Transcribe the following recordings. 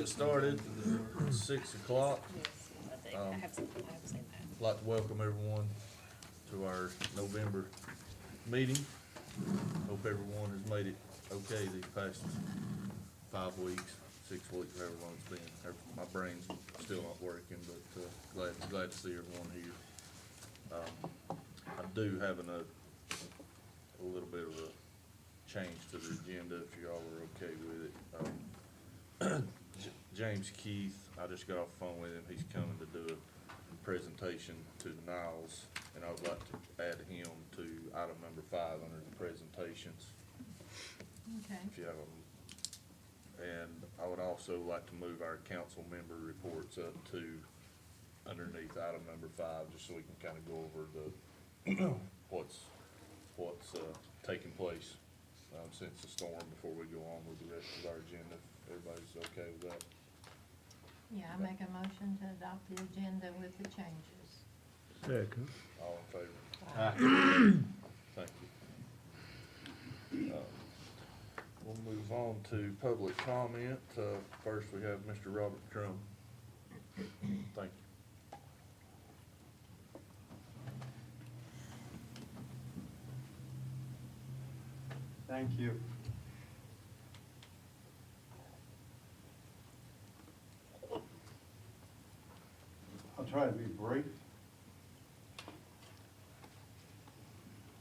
get started, 6 o'clock. I think, I have seen that. Like to welcome everyone to our November meeting. Hope everyone has made it okay these past 5 weeks, 6 weeks, however long it's been. My brain's still not working, but glad to see everyone here. I do have a little bit of a change to the agenda, if y'all are okay with it. James Keith, I just got off the phone with him, he's coming to do a presentation to Niles, and I would like to add him to item number 5 under the presentations, Okay. if you have them. And I would also like to move our council member reports up to underneath item number 5, just so we can kinda go over the, what's taking place, since the storm, before we go on with the rest of our agenda. Everybody's okay with that? Yeah, I make a motion to adopt the agenda with the changes. Second. All in favor? Thank you. We'll move on to public comment. First, we have Mr. Robert Crum. Thank you. Thank you. I'll try to be brief.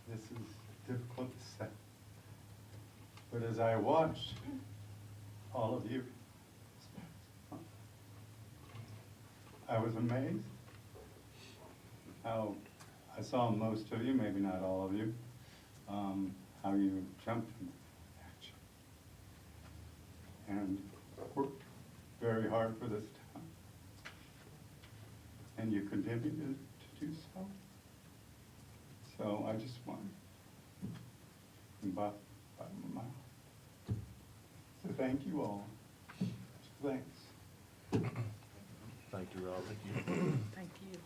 This is difficult to say. But as I watched all of you, I was amazed how I saw most of you, maybe not all of you, how you jumped into action and worked very hard for this town. And you continue to do so. So I just want to buy my mouth. So thank you all. Thanks. Thank you, Robert. Thank you.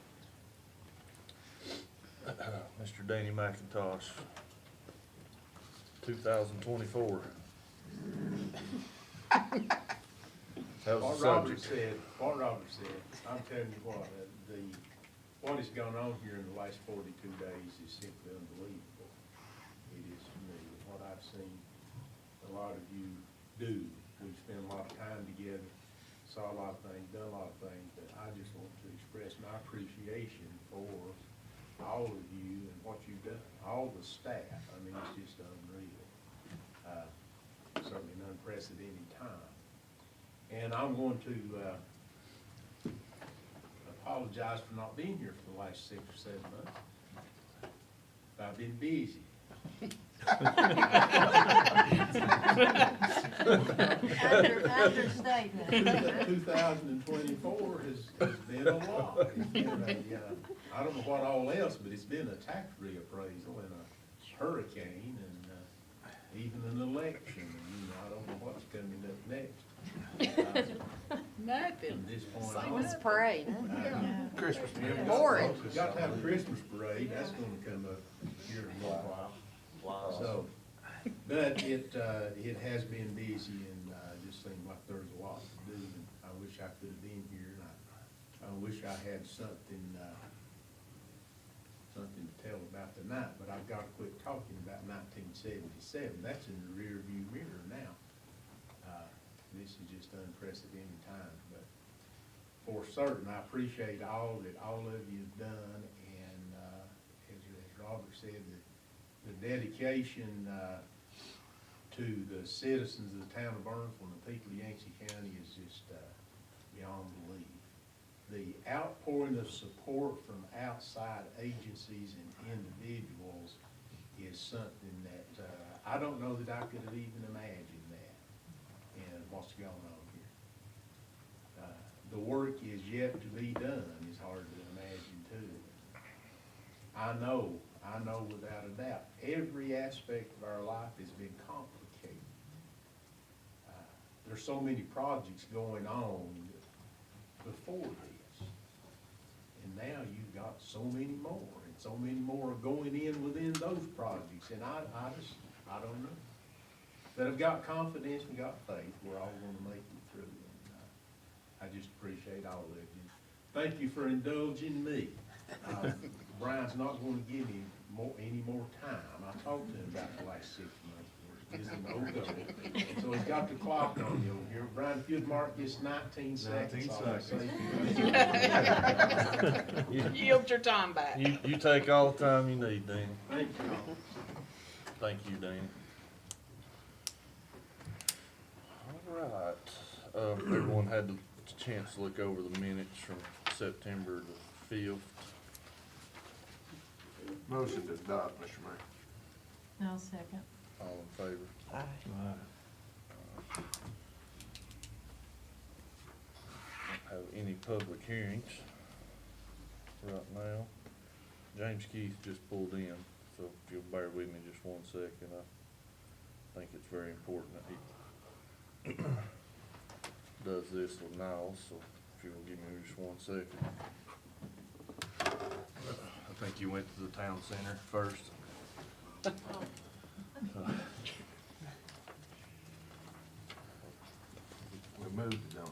Mr. Danny McIntosh, 2024. That was the subject. What Robert said, I'm telling you what, what has gone on here in the last 42 days is simply unbelievable. It is to me, what I've seen a lot of you do. We've spent a lot of time together, saw a lot of things, done a lot of things, but I just want to express my appreciation for all of you and what you've done, all the staff. I mean, it's just unreal. Certainly an unprecedented time. And I'm going to apologize for not being here for the last 6 or 7 months. I've been busy. Understatement. 2024 has been a lot. It's been I don't know what all else, but it's been a tax reappraisal and a hurricane and even an election. And, I don't know what's coming up next. Nothing. From this point Same on. as parade, huh? Yeah. Christmas. Boring. We've got to have a Christmas parade. That's gonna come up here in a little while. So, but it has been busy and, just seemed like there's a lot to do. And I wish I could have been here and I wish I had something to tell about tonight, but I've got to quit talking about 1977. That's in the rear view mirror now. This is just unprecedented time, but for certain, I appreciate all that all of you have done, and as Robert said, the dedication to the citizens of the town of Burnsville and the people of Yancey County is just beyond belief. The outpouring of support from outside agencies and individuals is something that I don't know that I could have even imagined that and what's going on here. The work is yet to be done is hard to imagine too. I know without a doubt, every aspect of our life has been complicated. There's so many projects going on before this. And now you've got so many more, and so many more are going in within those projects, and I don't know. But I've got confidence and got faith, we're all gonna make it through. And just appreciate all of you. Thank you for indulging me. Brian's not gonna give me any more time. I talked to him about the last 6 months. He's an old goat. So he's got the clock on you over here. Brian, if you'd mark this 19 seconds. 19 I'll seconds. say- Yield your time back. You take all the time you need, Danny. Thank you. Thank you, Danny. All right, everyone had the chance to look over the minutes from September the 5th. Motion to adopt, Mr. Mayor. No second. All in favor? Aye. Don't have any public hearings right now. James Keith just pulled in, so if you'll bear with me just 1 second, I think it's very important that he does this with Niles, so if you'll give me just 1 second. I think you went to the town center first. We moved it, don't we?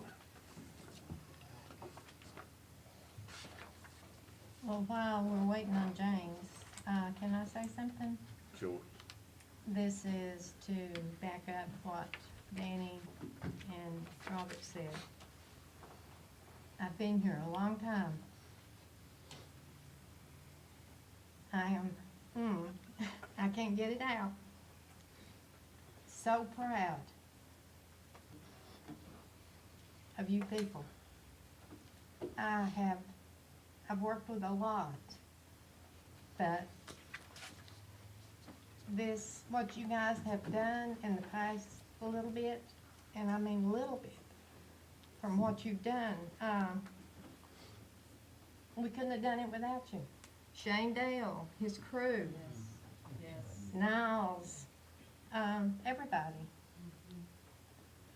Well, while we're waiting on James, can I say something? Sure. This is to back up what Danny and Robert said. I've been here a long time. I am, I can't get it out. So proud of you people. I've worked with a lot, but this, what you guys have done in the past a little bit, and I mean a little bit, from what you've done, we couldn't have done it without you. Shane Dale, his crew, Niles, everybody.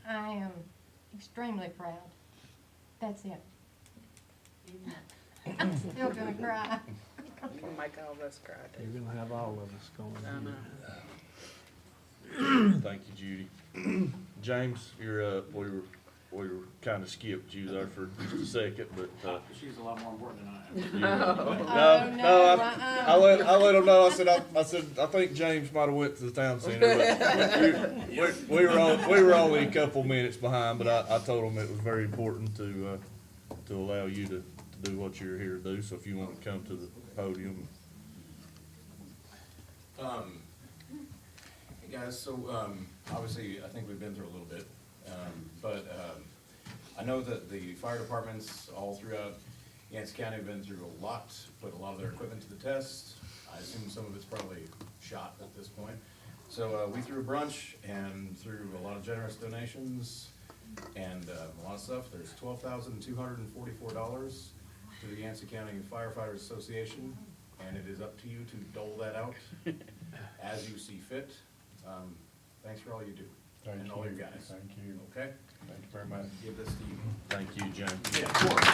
I am extremely proud. That's it. I'm still gonna cry. Gonna make all of us cry too. You're gonna have all of us going. I know. Thank you, Judy. James, you're up. We were kinda skipped you there for just a second, but, She's a lot more important than I am. No, no, I let him know. I said, I think James might have went to the town center, but we were only a couple minutes behind, but I told him it was very important to allow you to do what you're here to do, so if you want to come to the podium. Hey guys, so, obviously, I think we've been through a little bit, but I know that the fire departments all throughout Yancey County have been through a lot, put a lot of their equipment to the test. I assume some of it's probably shot at this point. So, we threw a brunch and threw a lot of generous donations and a lot of stuff. There's $12,244 to the Yancey County Firefighters Association, and it is up to you to dole that out as you see fit. Thanks for all you do, and all your guys. Thank you. Okay? Thank you very much. Give this to you. Thank you, James. Yeah, of course.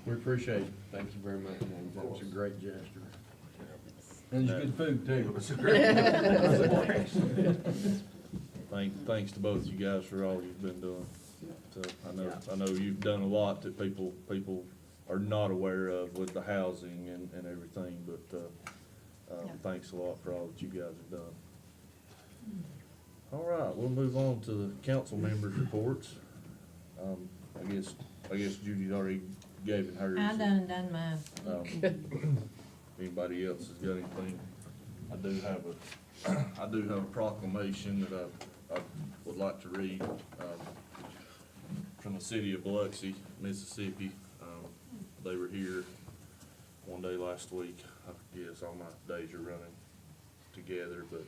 We appreciate it. Thank you very much, James. That was a great gesture. And it's good food too. Thanks to both you guys for all you've been doing. So I know you've done a lot that people are not aware of with the housing and everything, but, thanks a lot for all that you guys have done. All right, we'll move on to the council members' reports. I guess Judy's already gave it hers. I done mine. If anybody else has got anything, I do have a proclamation that I would like to read, from the city of Biloxi, Mississippi. They were here one day last week. I guess all my days are running together, but,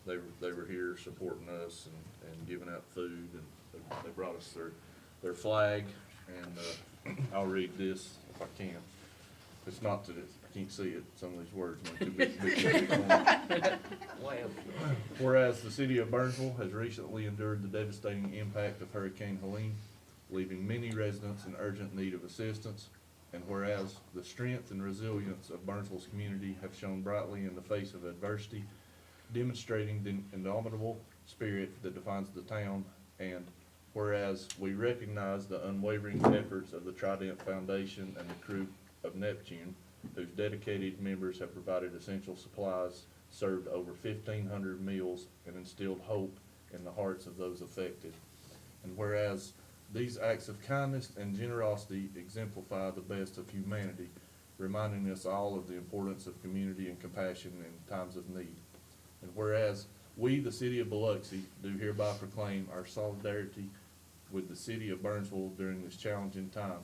they were here supporting us and giving out food, and they brought us their flag, and, I'll read this if I can. It's not that I can't see it, some of these words might be big. Whereas the city of Burnsville has recently endured the devastating impact of Hurricane Helene, leaving many residents in urgent need of assistance. and whereas the strength and resilience of Burnsville's community have shone brightly in the face of adversity, demonstrating the indomitable spirit that defines the town, and whereas we recognize the unwavering efforts of the Trident Foundation and the crew of Neptune, whose dedicated members have provided essential supplies, served over 1,500 meals, and instilled hope in the hearts of those affected. And whereas these acts of kindness and generosity exemplify the best of humanity, reminding us all of the importance of community and compassion in times of need. And whereas we, the city of Biloxi, do hereby proclaim our solidarity with the city of Burnsville during this challenging time,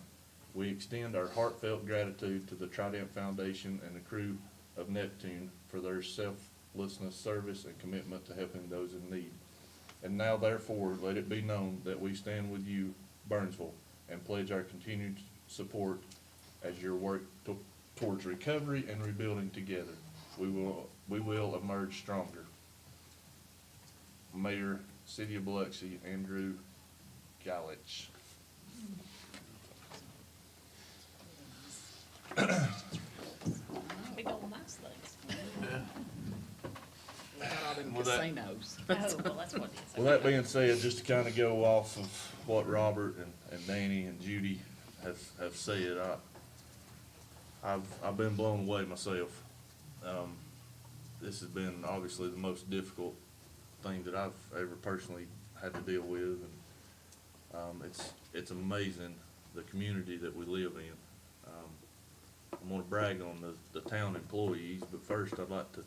we extend our heartfelt gratitude to the Trident Foundation and the crew of Neptune for their selflessness, service, and commitment to helping those in need. And now therefore, let it be known that we stand with you, Burnsville, and pledge our continued support as your work towards recovery and rebuilding together. We will emerge stronger. Mayor, City of Biloxi, Andrew Galich. Big old nice things. We got all them Well, that- casinos. Oh, well, that's what it is. Well, that being said, just to kind of go off of what Robert and Danny and Judy have said, I've been blown away myself. This has been obviously the most difficult thing that I've ever personally had to deal with, and it's amazing the community that we live in. I'm gonna brag on the town employees, but first I'd like to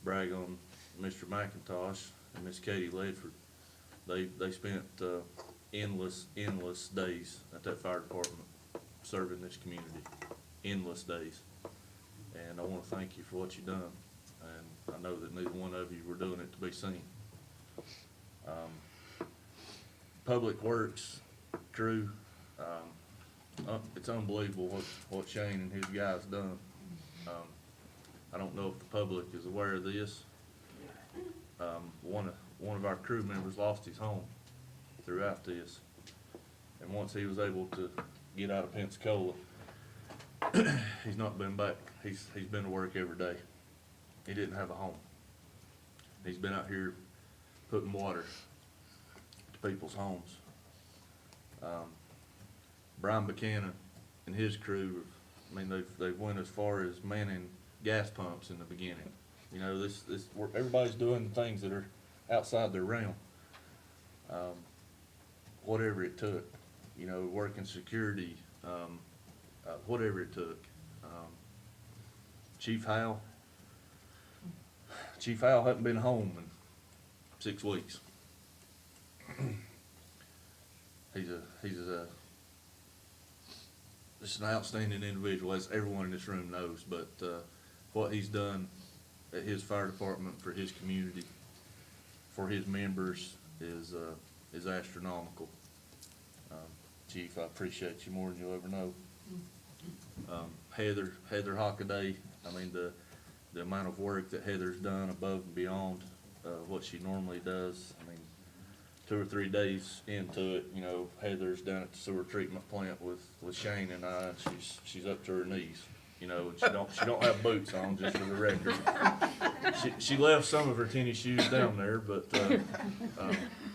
brag on Mr. McIntosh and Miss Katie Ledford. They spent endless days at that fire department serving this community, endless days. And I wanna thank you for what you've done, and I know that neither one of you were doing it to be seen. Public Works crew, it's unbelievable what Shane and his guys done. I don't know if the public is aware of this. One of our crew members lost his home throughout this. And once he was able to get out of Pensacola, he's not been back. He's been to work every day. He didn't have a home. He's been out here putting water to people's homes. Brian Buchanan and his crew, I mean, they've went as far as manning gas pumps in the beginning. You know, everybody's doing things that are outside their realm. Whatever it took, you know, working security, whatever it took. Chief Howell hadn't been home in 6 weeks. He's just an outstanding individual, as everyone in this room knows, but what he's done at his fire department for his community, for his members, is astronomical. Chief, I appreciate you more than you'll ever know. Heather Hockaday, I mean, the amount of work that Heather's done above and beyond what she normally does. I mean, 2 or 3 days into it, you know, Heather's down at the sewer treatment plant with Shane and I, and she's up to her knees, you know, and she don't have boots on, just for the record. She left some of her tennis shoes down there, but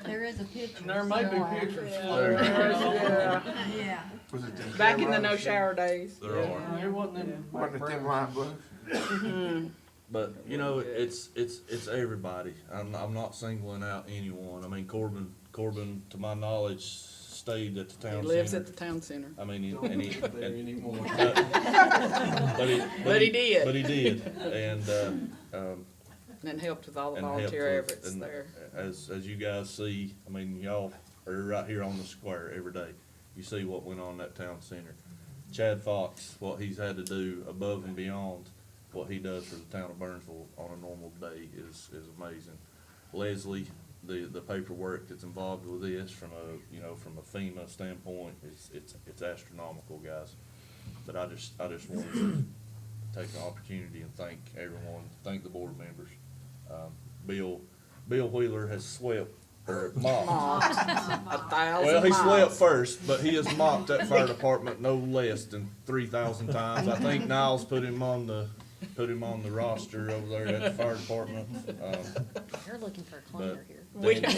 There is a picture. There may be somewhere. pictures. There. Yeah. Yeah. Was it them Back in the Tim no Rose? shower days. there are. There wasn't them. Wasn't it them white boots? But, you know, it's everybody. I'm not singling out anyone. I mean, Corbin, to my knowledge, stayed at the He town lives center. at the town center. I mean, There ain't anymore. But he did. But he did, and And helped with all the and helped volunteer with- efforts and there. As you guys see, I mean, y'all are right here on the square every day. You see what went on in that town center. Chad Fox, what he's had to do above and beyond what he does for the town of Burnsville on a normal day is amazing. Leslie, the paperwork that's involved with this from a FEMA standpoint, it's astronomical, guys. But I just wanted to take the opportunity and thank everyone, thank the board members. Bill Wheeler has swept or mopped. Mopped 1,000 Well, he slept miles. first, but he has mopped that fire department no less than 3,000 times. I think Niles put him on the roster over there at the fire department. You're looking for a cleaner but- here.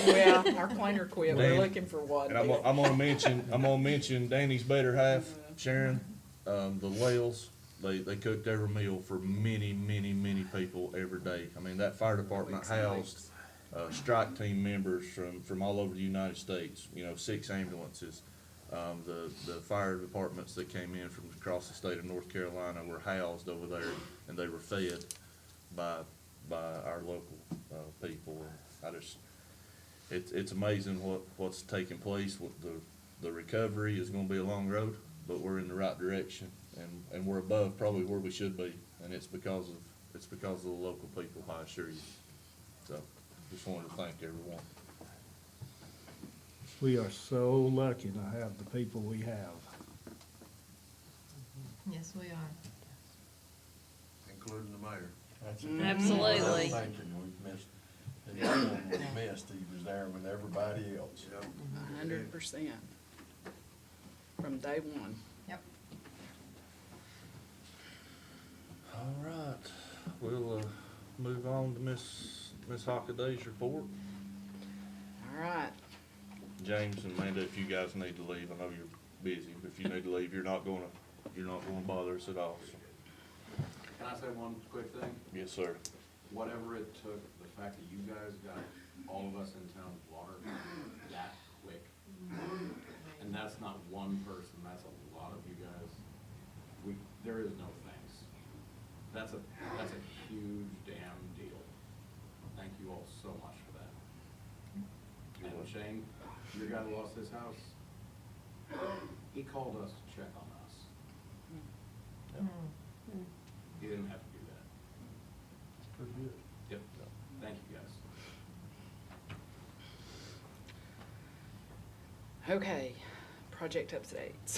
Yeah, our cleaner quit. We're Dan- looking for one. And I'm gonna mention Danny's better half, Sharon, the Wales. They cooked every meal for many people every day. I mean, that fire department housed, strike team members from all over the United States, 6 ambulances. The fire departments that came in from across the state of North Carolina were housed over there, and they were fed by our local, people. And it's amazing what's taking place with the recovery is gonna be a long road, but we're in the right direction, and we're above probably where we should be, and it's because of the local people, I assure you. So, just wanted to thank everyone. We are so lucky to have the people we have. Yes, we are. Including the mayor. Absolutely. Thinking we've missed, and no one was missed, he was there with everybody else. 100%. From day one. Yep. All right, we'll, move on to Miss Hockaday's report. All right. James and Amanda, if you guys need to leave, I know you're busy, but if you need to leave, you're not gonna bother us at all, so. Can I say one quick thing? Yes, sir. Whatever it took, the fact that you guys got all of us in town water that quick. And that's not one person, that's a lot of you guys. There is no thanks. That's a huge damn deal. Thank you all so much for that. And Shane, your guy who lost his house, he called us to check on us. He didn't have to do that. Pretty good. Yep, thank you guys. Okay, project updates.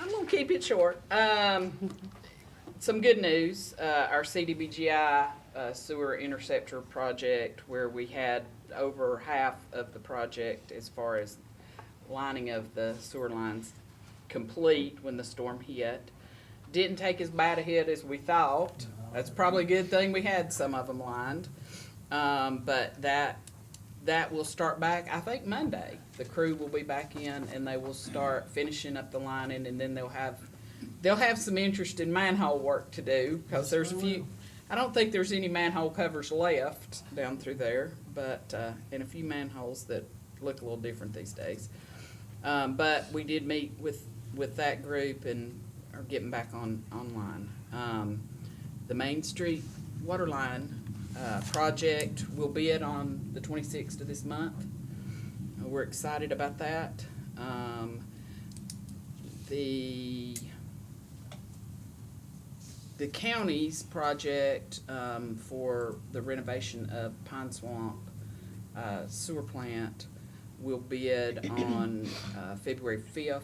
I'm gonna keep it short. Some good news, our CDBGI sewer interceptor project, where we had over half of the project as far as lining of the sewer lines complete when the storm hit. Didn't take as bad a hit as we thought. That's probably a good thing we had some of them lined. But that will start back, I think, Monday. The crew will be back in and they will start finishing up the lining, and then they'll have some interesting manhole work to do, because there's a few, I don't think there's any manhole covers left down through there, but, and a few manholes that look a little different these days. But we did meet with that group and are getting back online. The Main Street water line project will bid on the 26th of this month. We're excited about that. The county's project for the renovation of Pine Swamp sewer plant will bid on February 5th.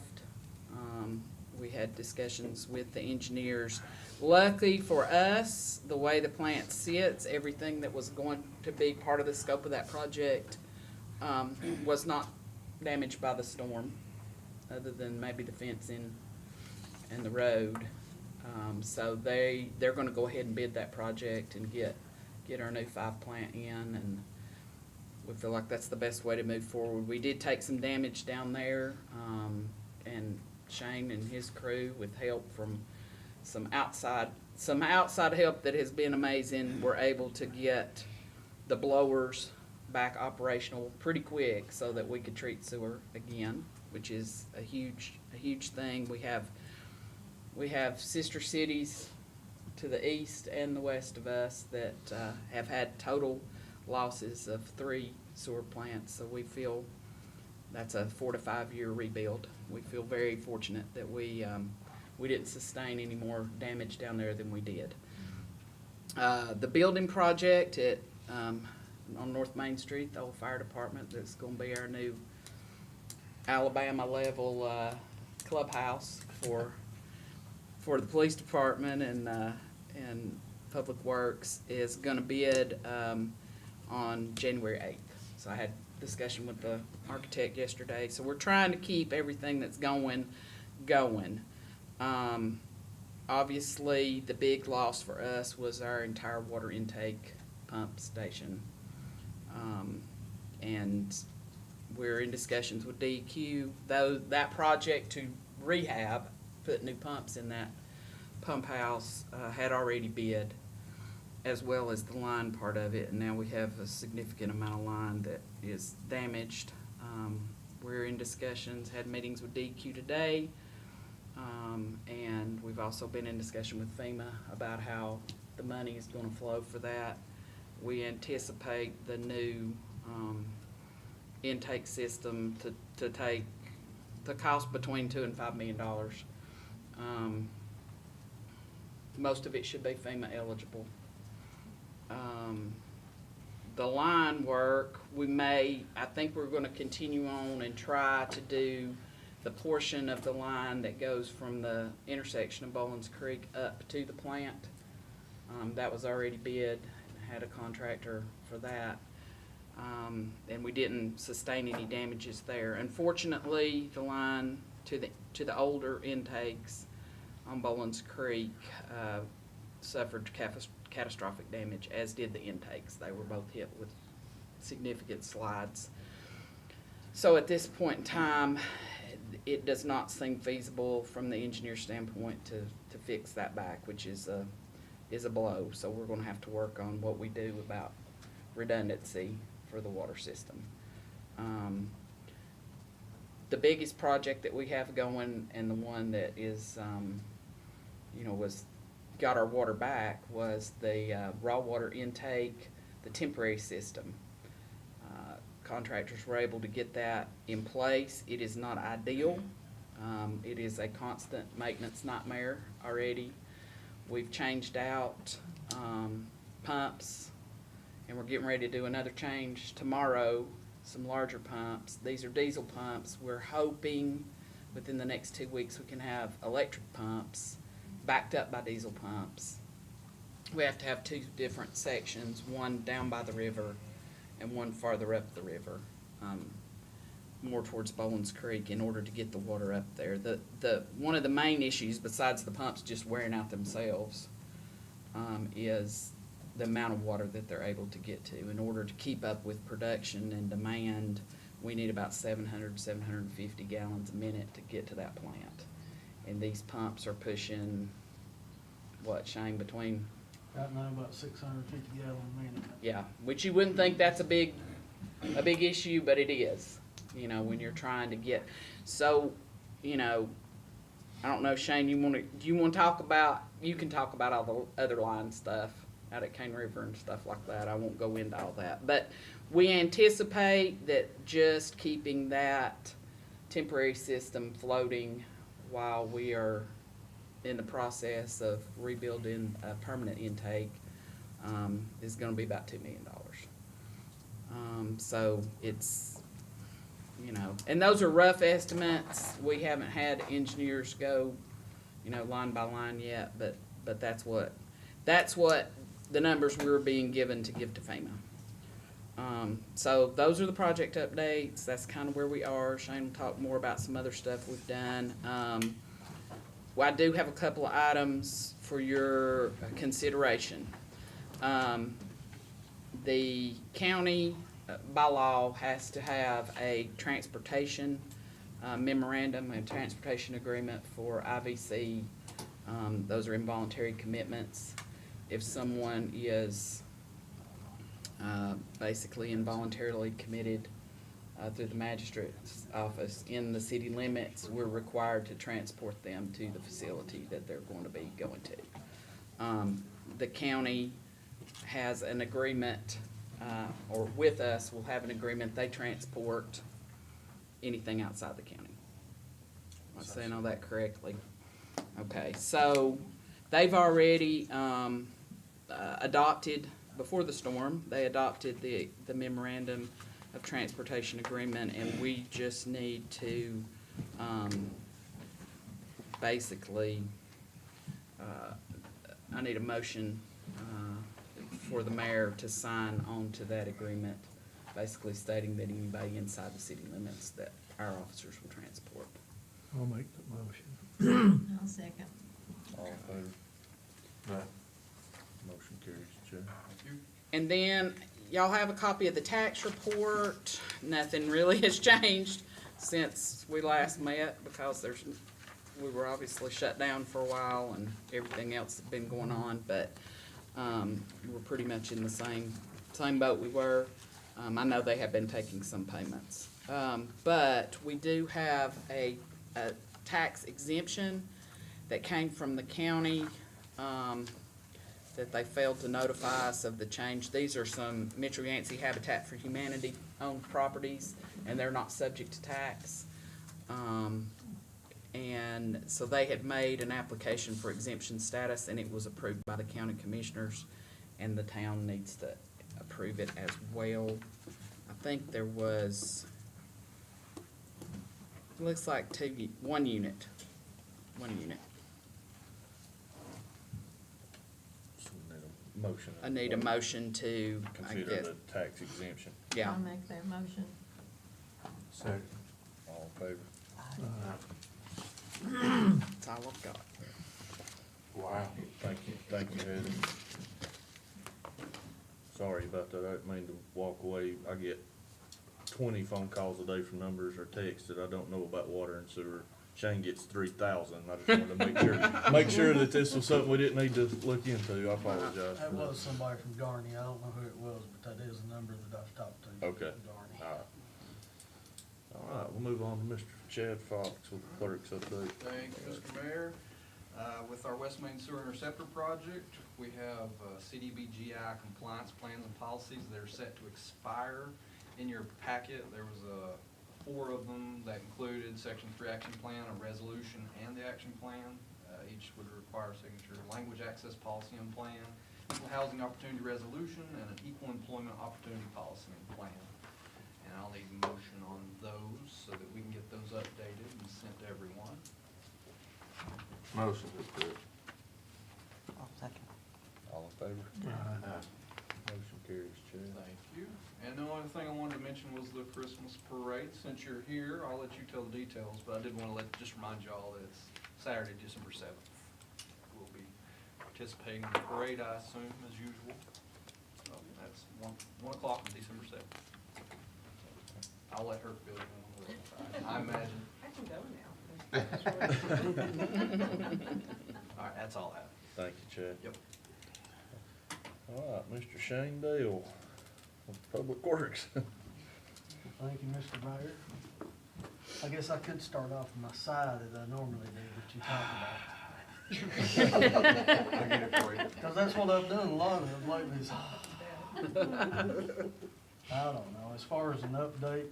We had discussions with the engineers. Luckily for us, the way the plant sits, everything that was going to be part of the scope of that project was not damaged by the storm, other than maybe the fencing and the road. So they're gonna go ahead and bid that project and get our new 5 plant in, and we feel like that's the best way to move forward. We did take some damage down there, and Shane and his crew, with help from some outside help that has been amazing, were able to get the blowers back operational pretty quick so that we could treat sewer again, which is a huge thing. We have sister cities to the east and the west of us that have had total losses of 3 sewer plants, so we feel that's a 4 to 5 year rebuild. We feel very fortunate that we didn't sustain any more damage down there than we did. The building project at on North Main Street, the old fire department, that's gonna be our new Alabama level clubhouse for the police department and Public Works, is gonna bid on January 8th. So I had discussion with the architect yesterday. So we're trying to keep everything that's going. Obviously, the big loss for us was our entire water intake pump station. And we're in discussions with DEQ, though that project to rehab, put new pumps in that pump house, had already bid, as well as the line part of it, and now we have a significant amount of line that is damaged. We're in discussions, had meetings with DEQ today, and we've also been in discussion with FEMA about how the money is gonna flow for that. We anticipate the new intake system to take, to cost between $2 and $5 million. Most of it should be FEMA eligible. The line work, I think we're gonna continue on and try to do the portion of the line that goes from the intersection of Bowlins Creek up to the plant. That was already bid, had a contractor for that. And we didn't sustain any damages there. Unfortunately, the line to the older intakes on Bowlins Creek suffered catastrophic damage, as did the intakes. They were both hit with significant slides. So at this point in time, it does not seem feasible from the engineer standpoint to fix that back, which is a blow. So we're gonna have to work on what we do about redundancy for the water system. The biggest project that we have going, and the one that is, got our water back, was the raw water intake, the temporary system. Contractors were able to get that in place. It is not ideal. It is a constant maintenance nightmare already. We've changed out pumps, and we're getting ready to do another change tomorrow, some larger pumps. These are diesel pumps. We're hoping within the next 2 weeks we can have electric pumps backed up by diesel pumps. We have to have two different sections, one down by the river and one farther up the river, more towards Bowlins Creek, in order to get the water up there. One of the main issues, besides the pumps just wearing out themselves, is the amount of water that they're able to get to. In order to keep up with production and demand, we need about 700, 750 gallons a minute to get to that plant. And these pumps are pushing, what, Shane, between? Right now, about 650 gallon a minute. Yeah, which you wouldn't think that's a big issue, but it is, when you're trying to get, so, I don't know, Shane, do you want to talk about, you can talk about all the other line stuff out at Cane River and stuff like that. I won't go into all that, but we anticipate that just keeping that temporary system floating while we are in the process of rebuilding a permanent intake is going to be about $2 million. So it's, and those are rough estimates. We haven't had engineers go, line by line yet, but that's what the numbers we were being given to give to FEMA. So those are the project updates. That's kind of where we are. Shane will talk more about some other stuff we've done. Well, I do have a couple of items for your consideration. The county, by law, has to have a transportation memorandum and transportation agreement for IVC. Those are involuntary commitments. If someone is basically involuntarily committed through the magistrate's office in the city limits, we're required to transport them to the facility that they're going to be going to. The county has an agreement, or with us, we'll have an agreement, they transport anything outside the county. Am I saying all that correctly? Okay, so they've already adopted, before the storm, they adopted the memorandum of transportation agreement, and we just need to basically, I need a motion for the mayor to sign on to that agreement, basically stating that anybody inside the city limits that our officers will transport. I'll make the motion. I'll second. All in favor? Right. Motion carries, Chair. And then, y'all have a copy of the tax report. Nothing really has changed since we last met, because we were obviously shut down for a while and everything else had been going on, but, we're pretty much in the same boat we were. I know they have been taking some payments. But we do have a tax exemption that came from the county, that they failed to notify us of the change. These are some Mitchell Yancey Habitat for Humanity owned properties, and they're not subject to tax. And so they had made an application for exemption status, and it was approved by the county commissioners, and the town needs to approve it as well. I think there was, looks like one unit. So we need a motion. I need a motion to, I Consider guess, the tax exemption. yeah. I'll make that motion. Second. All in favor? That's all I've got. Wow. Thank you, Heather. Sorry about that, I didn't mean to walk away. I get 20 phone calls a day from numbers or texts that I don't know about water and sewer. Shane gets 3,000, I just wanted to make sure that this was something we didn't need to look into, I apologize. That was somebody from Garney, I don't know who it was, but that is the number that I've talked to. Okay. Garney. All right, we'll move on to Mr. Chad Fox with the clerk's update. Thank you, Mr. Mayor. With our West Main Sewer Interceptor Project, we have CDBGI compliance plans and policies that are set to expire. In your packet, there was 4 of them that included Section 3 action plan, a resolution, and the action plan. Each would require signature. Language access policy and plan, equal housing opportunity resolution, and an equal employment opportunity policy and plan. And I'll need a motion on those so that we can get those updated and sent to everyone. Motion is good. All in favor? Motion carries, Chad. Thank you. And the only thing I wanted to mention was the Christmas parade. Since you're here, I'll let you tell the details, but I did want to just remind you all that it's Saturday, December 7th. We'll be participating in the parade, I assume, as usual. So that's 1 o'clock on December 7th. I'll let her fill you in. I imagine. I can go now. All right, that's all I have. Thank you, Chad. Yep. All right, Mr. Shane Dale with Public Works. Thank you, Mr. Mayor. I guess I could start off on my side as I normally do, but you talk about. I'll get it for you. Because that's what I've done a lot of lately is, I don't know, as far as an update,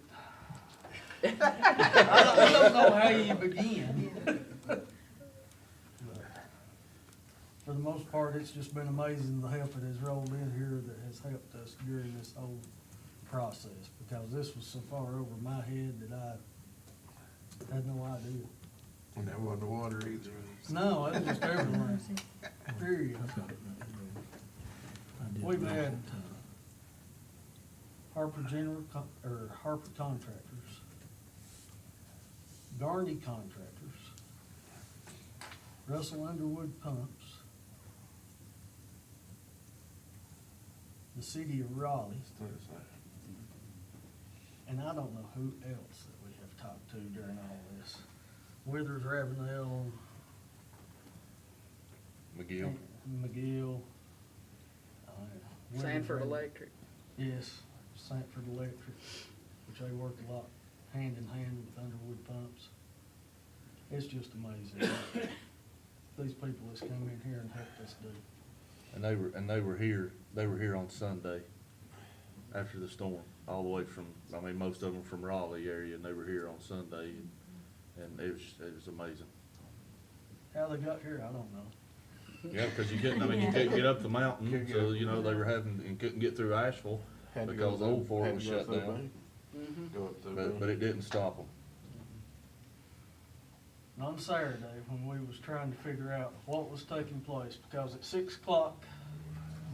I don't know how you begin. But for the most part, it's just been amazing the help that has rolled in here that has helped us during this whole process, because this was so far over my head that I had no idea. And there wasn't water either. No, it was just everything, period. I've got it right here. I did We've that had one time. Harper Contractors, Garney Contractors, Russell Underwood Pumps, the city of Raleigh, and I don't know who else that we have talked to during all this. Withers, Ravenel, McGill. McGill. Withers, Sanford Ravenel. Electric. Yes, Sanford Electric, which they work a lot hand in hand with Underwood Pumps. It's just amazing. These people that's come in here and helped us do. And they were here on Sunday after the storm, all the way from, I mean, most of them from Raleigh area, and they were here on Sunday, and it was amazing. How they got here, I don't know. Yeah, because you couldn't get up the mountain, so, you know, they were and couldn't get through Asheville because Old Fort was shut down. But it didn't stop them. And on Saturday, when we was trying to figure out what was taking place, because at 6 o'clock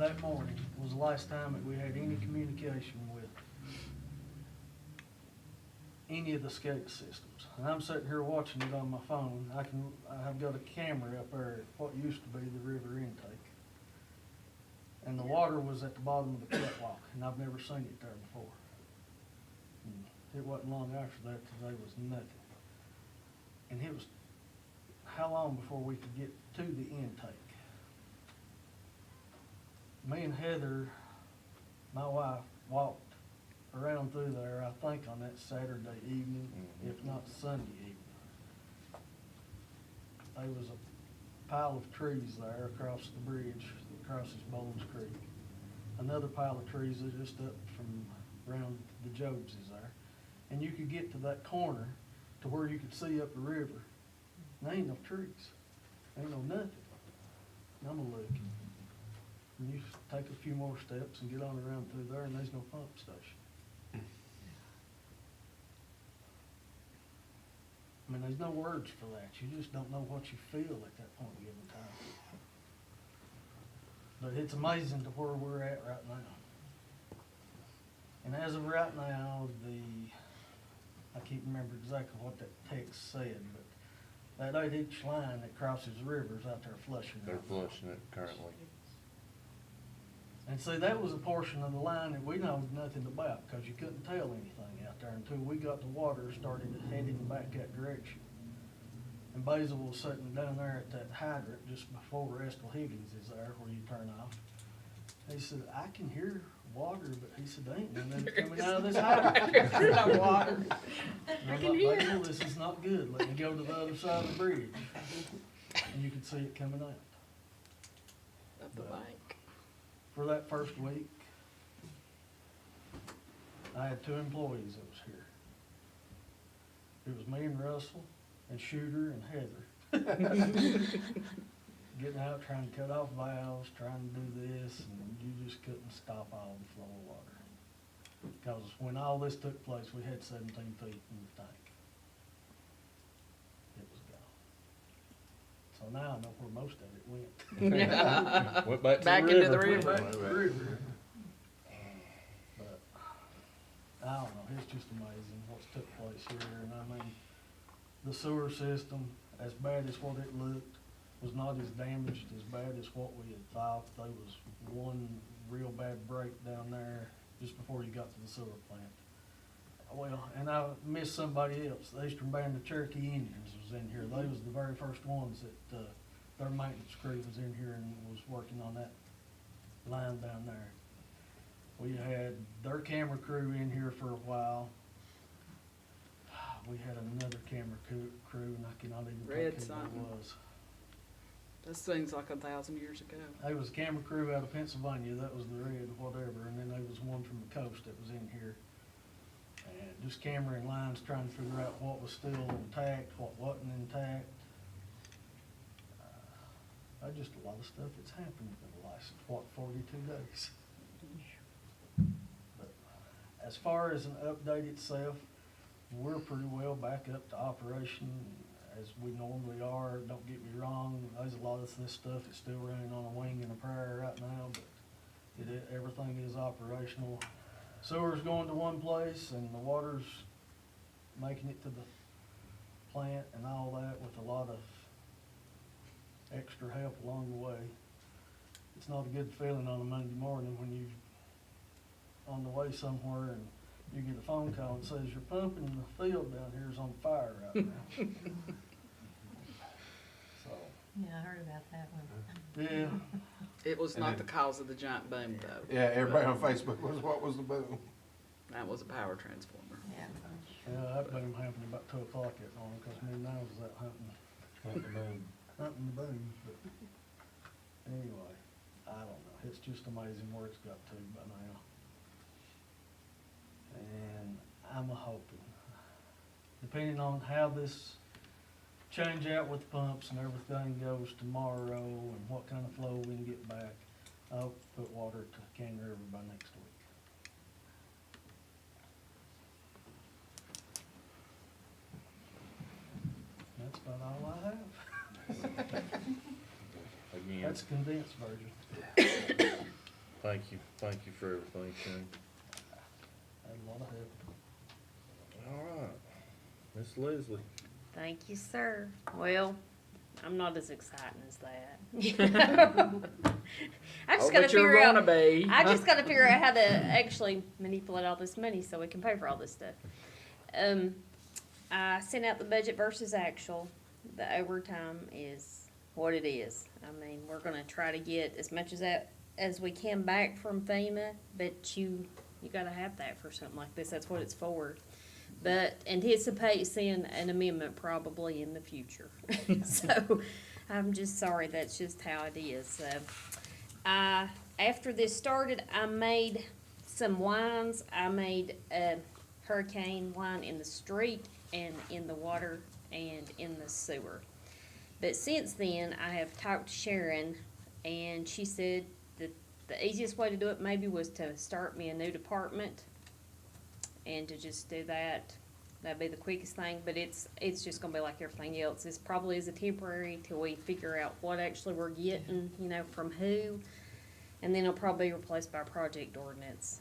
that morning was the last time that we had any communication with any of the SCADA systems. And I'm sitting here watching it on my phone. I've got a camera up there at what used to be the river intake. And the water was at the bottom of the catwalk, and I've never seen it there before. And it wasn't long after that till there was nothing. And it was, how long before we could get to the intake? Me and Heather, my wife, walked around through there, I think on that Saturday evening, if not Sunday evening. There was a pile of trees there across the bridge that crosses Bowles Creek. Another pile of trees that just up from around the Jobeses there. And you could get to that corner to where you could see up the river. And there ain't no trees, ain't no nothing. And I'm a look. And you take a few more steps and get on around through there and there's no pump station. I mean, there's no words for that. You just don't know what you feel at that point given time. But it's amazing to where we're at right now. And as of right now, I can't remember exactly what that text said, but that 8-inch line that crosses the river is out there flushing. They're out. flushing it currently. And see, that was a portion of the line that we know nothing about, because you couldn't tell anything out there until we got the water started heading back that direction. And Basil was sitting down there at that hydrant just before Estill Higgins is there, where you turn off. He said, I can hear water, but he said, there ain't nothing coming out of this hydrant. There's no water. And I'm like, Basil, this is not good. Let me go to the other side of the bridge. And you could see it coming out. Up the bank. For that first week, I had 2 employees that was here. It was me and Russell and Shooter and Heather. Getting out, trying to cut off valves, trying to do this, and you just couldn't stop all the flow of water. Because when all this took place, we had 17 feet in the tank. It was gone. So now I know where most of it went. Went back to Back the into the river. river. Back to the river. But, I don't know, it's just amazing what's took place here, and I mean, the sewer system, as bad as what it looked, was not as damaged as bad as what we had thought. There was one real bad break down there just before you got to the sewer plant. Well, and I missed somebody else, the Eastern Band of Cherokee Indians was in here. They was the very first ones that, their maintenance crew was in here and was working on that line down there. We had their camera crew in here for a while. We had another camera crew, and I cannot even Red think who something. it was. That seems like 1,000 years ago. There was a camera crew out of Pennsylvania, that was the red whatever, and then there was one from the coast that was in here. And just cameraing lines, trying to figure out what was still intact, what wasn't intact. Just a lot of stuff that's happened in the last, 42 days. But as far as an update itself, we're pretty well back up to operation as we normally are. Don't get me wrong, there's a lot of this stuff that's still running on a wing and a prayer right now, but everything is operational. Sewer's going to one place and the water's making it to the plant and all that with a lot of extra help along the way. It's not a good feeling on a Monday morning when you on the way somewhere and you get a phone call and says your pump in the field down here is on fire right now. So, Yeah, I heard about that one. yeah, It was And not the then- cause of the giant boom, though. Yeah, everybody on Facebook was, what was the boom? That was a power transformer. Yeah. yeah, that boom happened about 2 o'clock that morning, cause me and I was out hunting the boom, but anyway, I don't know, it's just amazing where it's got to by now. And I'm hoping, depending on how this change out with the pumps and everything goes tomorrow and what kind of flow we can get back, I'll put water to Cane River by next week. That's about all I have. Again, That's a condensed version. Thank you for everything, Shane. Had a lot of help. All right, Miss Leslie. Thank you, sir. Well, I'm not as exciting as that. I just Oh, gotta but you're figure out. gonna be. I just gotta figure out how to actually manipulate all this money so we can pay for all this stuff. I sent out the budget versus actual. The overtime is what it is. I mean, we're gonna try to get as much as that as we can back from FEMA, but you gotta have that for something like this. That's what it's for. But anticipate seeing an amendment probably in the future. So I'm just sorry, that's just how it is. After this started, I made some lines. I made a hurricane line in the street and in the water and in the sewer. But since then, I have talked to Sharon, and she said that the easiest way to do it maybe was to start me a new department and to just do that. That'd be the quickest thing, but it's just gonna be like everything else. This probably is a temporary till we figure out what actually we're getting, you know, from who. And then it'll probably be replaced by a project ordinance.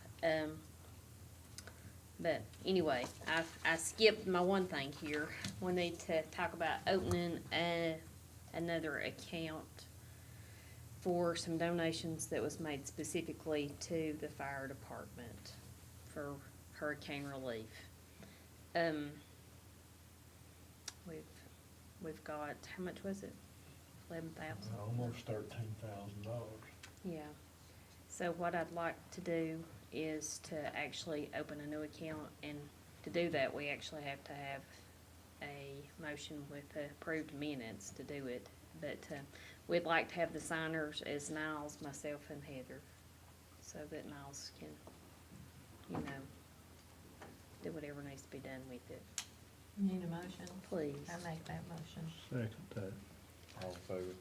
But anyway, I skipped my one thing here. We need to talk about opening another account for some donations that was made specifically to the fire department for hurricane relief. We've got, how much was it? 11,000? Almost $13,000. Yeah. So what I'd like to do is to actually open a new account, and to do that, we actually have to have a motion with approved minutes to do it. But we'd like to have the signers as Niles, myself, and Heather, so that Niles can, you know, do whatever needs to be done with it. Need a motion? Please. I make that motion. Second that. All in favor?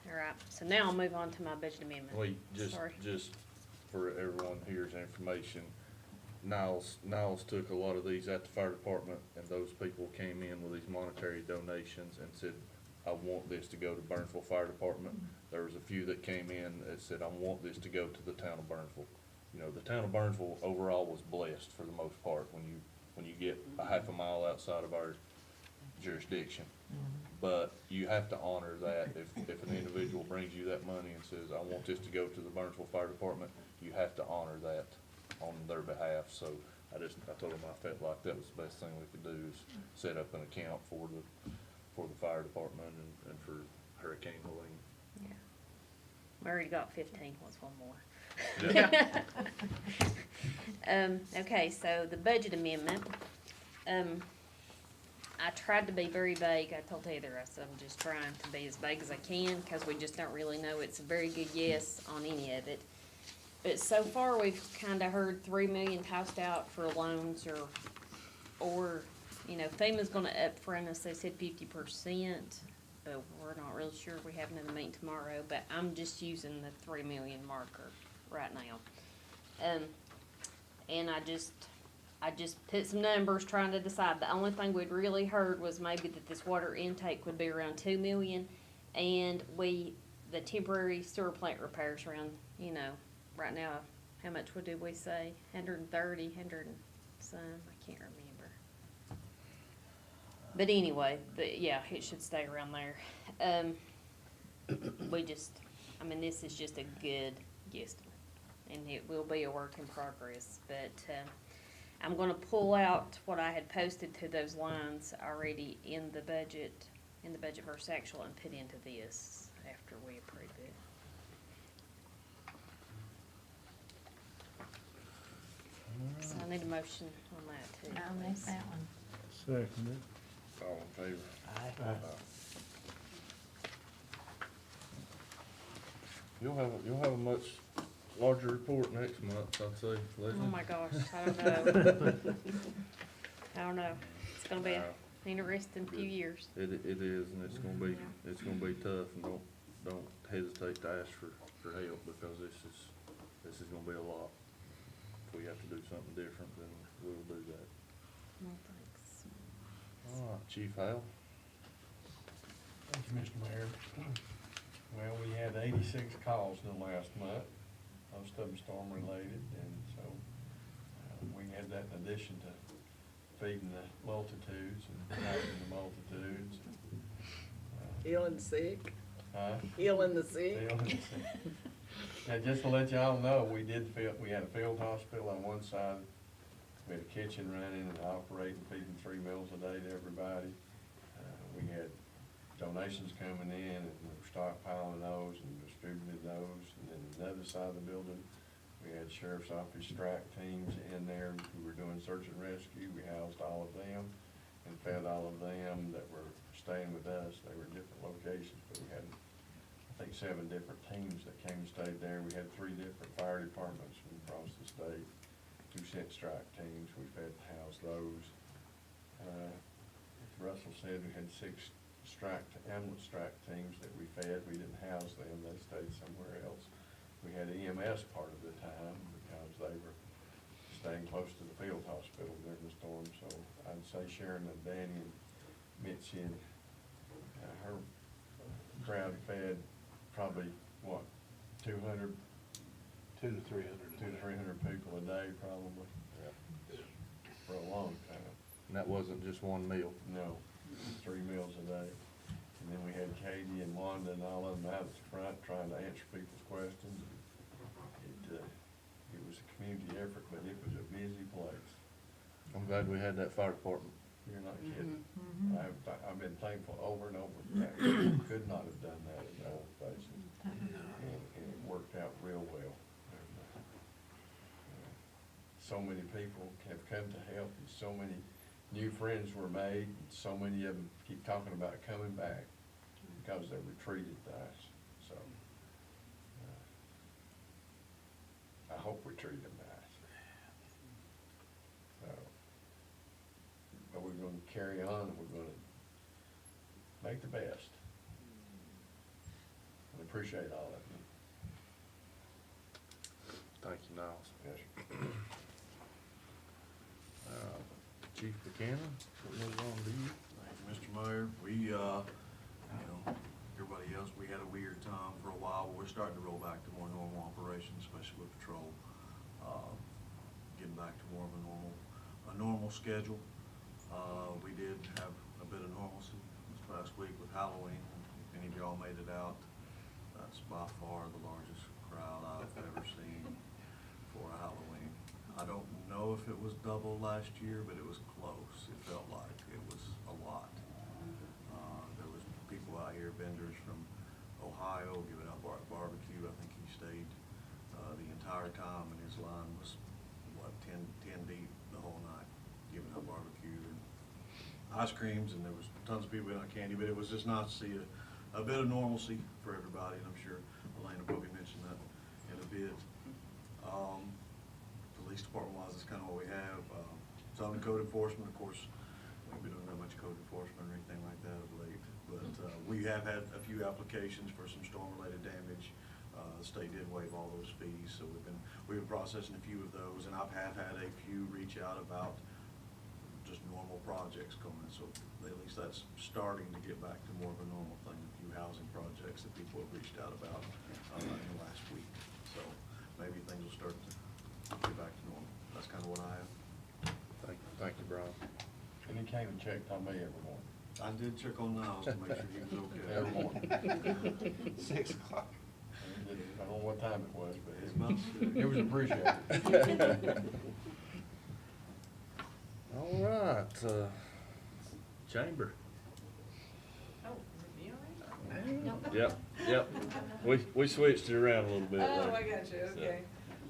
All right, so now I'll move on to my budget amendment. Wait, Sorry. just for everyone here's information, Niles took a lot of these at the fire department, and those people came in with these monetary donations and said, I want this to go to Burnsville Fire Department. There was a few that came in that said, I want this to go to the town of Burnsville. You know, the town of Burnsville overall was blessed for the most part when you get a half a mile outside of our jurisdiction. But you have to honor that. If an individual brings you that money and says, I want this to go to the Burnsville Fire Department, you have to honor that on their behalf. So I told them I felt like that was the best thing we could do is set up an account for the fire department and for Hurricane Helene. Yeah. We already got 15, what's one more? Yeah. Okay, so the budget amendment, I tried to be very vague. I told Heather, I said, I'm just trying to be as vague as I can, cause we just don't really know. It's a very good yes on any of it. But so far, we've kinda heard 3 million tossed out for loans or, you know, FEMA's gonna upfront us, they said 50%, but we're not really sure. We have another meeting tomorrow, but I'm just using the 3 million marker right now. And I just put some numbers trying to decide. The only thing we'd really heard was maybe that this water intake would be around 2 million, and the temporary sewer plant repairs around, you know, right now, how much did we say? 130, 100 and some, I can't remember. But anyway, yeah, it should stay around there. This is just a good guesstimate, and it will be a work in progress, but, I'm gonna pull out what I had posted to those lines already in the budget versus actual, and put into this after we approve it. So I need a motion on that too. I'll make please. that one. Second it. All in favor? Aye. You'll have a much larger report next month, I'd say, Leslie. Oh my gosh, I don't know. I don't know. It's gonna be an interesting few years. It is, and it's gonna be tough, and don't hesitate to ask for help, because this is gonna be a lot. If we have to do something different, then we'll do that. No thanks. All right, Chief Hal. Thank you, Mr. Mayor. Well, we have 86 calls in the last month, most of them storm related, and so we had that in addition to feeding the multitudes and feeding the multitudes. Healing sick, Huh? healing the sick. Field and sick. Yeah, just to let y'all know, we had a field hospital on one side, we had a kitchen running and operating, feeding 3 meals a day to everybody. We had donations coming in, and we were stockpiling those and distributed those. And then the other side of the building, we had sheriff's office strike teams in there who were doing search and rescue. We housed all of them and fed all of them that were staying with us. They were in different locations, but we had, I think, 7 different teams that came and stayed there. We had 3 different fire departments from across the state who sent strike teams. We fed and housed those. Russell said we had 6 ambulance strike teams that we fed. We didn't house them, they stayed somewhere else. We had EMS part of the time because they were staying close to the field hospital during the storm. So I'd say Sharon and Danny and Mitzi and her crowd fed probably, what, 200? 200 to 300. 200 to 300 people a day probably, for a long time. And that wasn't just one meal. No, 3 meals a day. And then we had Katie and Wanda and all of them out at the front trying to answer people's questions. It was a community effort, but it was a busy place. I'm glad we had that fire department. You're not kidding. I've been thankful over and over for that. Could not have done that in other places. And it worked out real well. So many people have come to help, and so many new friends were made, and so many of them keep talking about coming back because they were treated nice. So I hope we treat them nice. So, but we're going to carry on, and we're going to make the best. We appreciate all of you. Thank you, Niles. Yes. Chief Buchanan, we'll move on to you. Thank you, Mr. Mayor. We, everybody else, we had a weird time for a while, but we're starting to roll back to more normal operations, especially with patrol. Getting back to more of a normal schedule. We did have a bit of normalcy this past week with Halloween. If any of y'all made it out, that's by far the largest crowd I've ever seen for a Halloween. I don't know if it was double last year, but it was close. It felt like it was a lot. There was people out here, vendors from Ohio, giving out barbecue. I think he stayed the entire time, and his line was, what, 10 deep the whole night, giving out barbecue and ice creams, and there was tons of people giving out candy, but it was just nice to see a bit of normalcy for everybody, and I'm sure Elena probably mentioned that in a bit. Police department-wise, that's kind of what we have. Some code enforcement, of course, we haven't been doing that much code enforcement or anything like that of late, but we have had a few applications for some storm-related damage. The state did waive all those fees, so we've been processing a few of those, and I've had a few reach out about just normal projects coming, so at least that's starting to get back to more of a normal thing. A few housing projects that people have reached out about in the last week, so maybe things will start to get back to normal. That's kind of what I have. Thank you, Brian. And he came and checked on me every morning. I did check on Niles to make sure he was okay. Every morning. 6 o'clock. I don't know what time it was, but It's about to- it was appreciated. All right, Chamber. Oh, is it me already? Yep. We switched it around a little bit Oh, there. I got you, okay.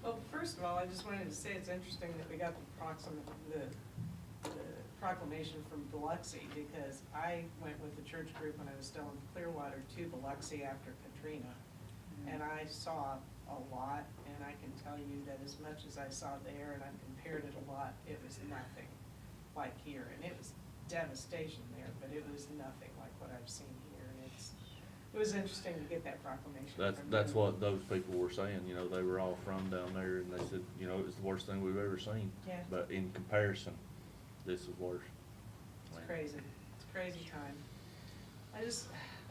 Well, first of all, I just wanted to say it's interesting that we got the proclamation from Biloxi, because I went with the church group when I was still in Clearwater to Biloxi after Katrina. And I saw a lot, and I can tell you that as much as I saw there, and I've compared it a lot, it was nothing like here. And it was devastation there, but it was nothing like what I've seen here. And it was interesting to get that proclamation. That's what those people were saying, you know, they were all from down there, and they said, you know, it was the worst thing we've ever seen. Yeah. But in comparison, this is worse. It's crazy. It's a crazy time. I just,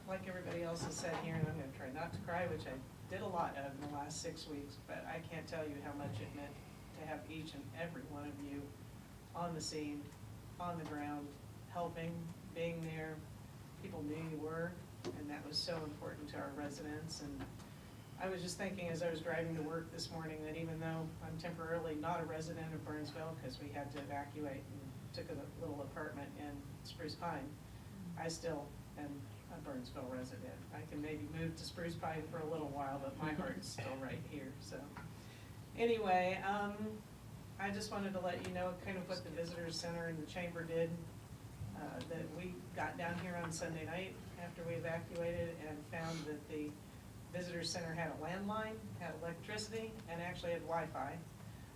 like everybody else has said here, and I'm gonna try not not to cry, which I did a lot of in the last 6 weeks, but I can't tell you how much it meant to have each and every one of you on the scene, on the ground, helping, being there. People knew you were, and that was so important to our residents. And I was just thinking as I was driving to work this morning that even though I'm temporarily not a resident of Burnsville, because we had to evacuate and took a little apartment in Spruce Pine, I still am a Burnsville resident. I can maybe move to Spruce Pine for a little while, but my heart's still right here, so. Anyway, I just wanted to let you know kind of what the Visitors Center and the Chamber did. That we got down here on Sunday night after we evacuated and found that the Visitors Center had a landline, had electricity, and actually had Wi-Fi.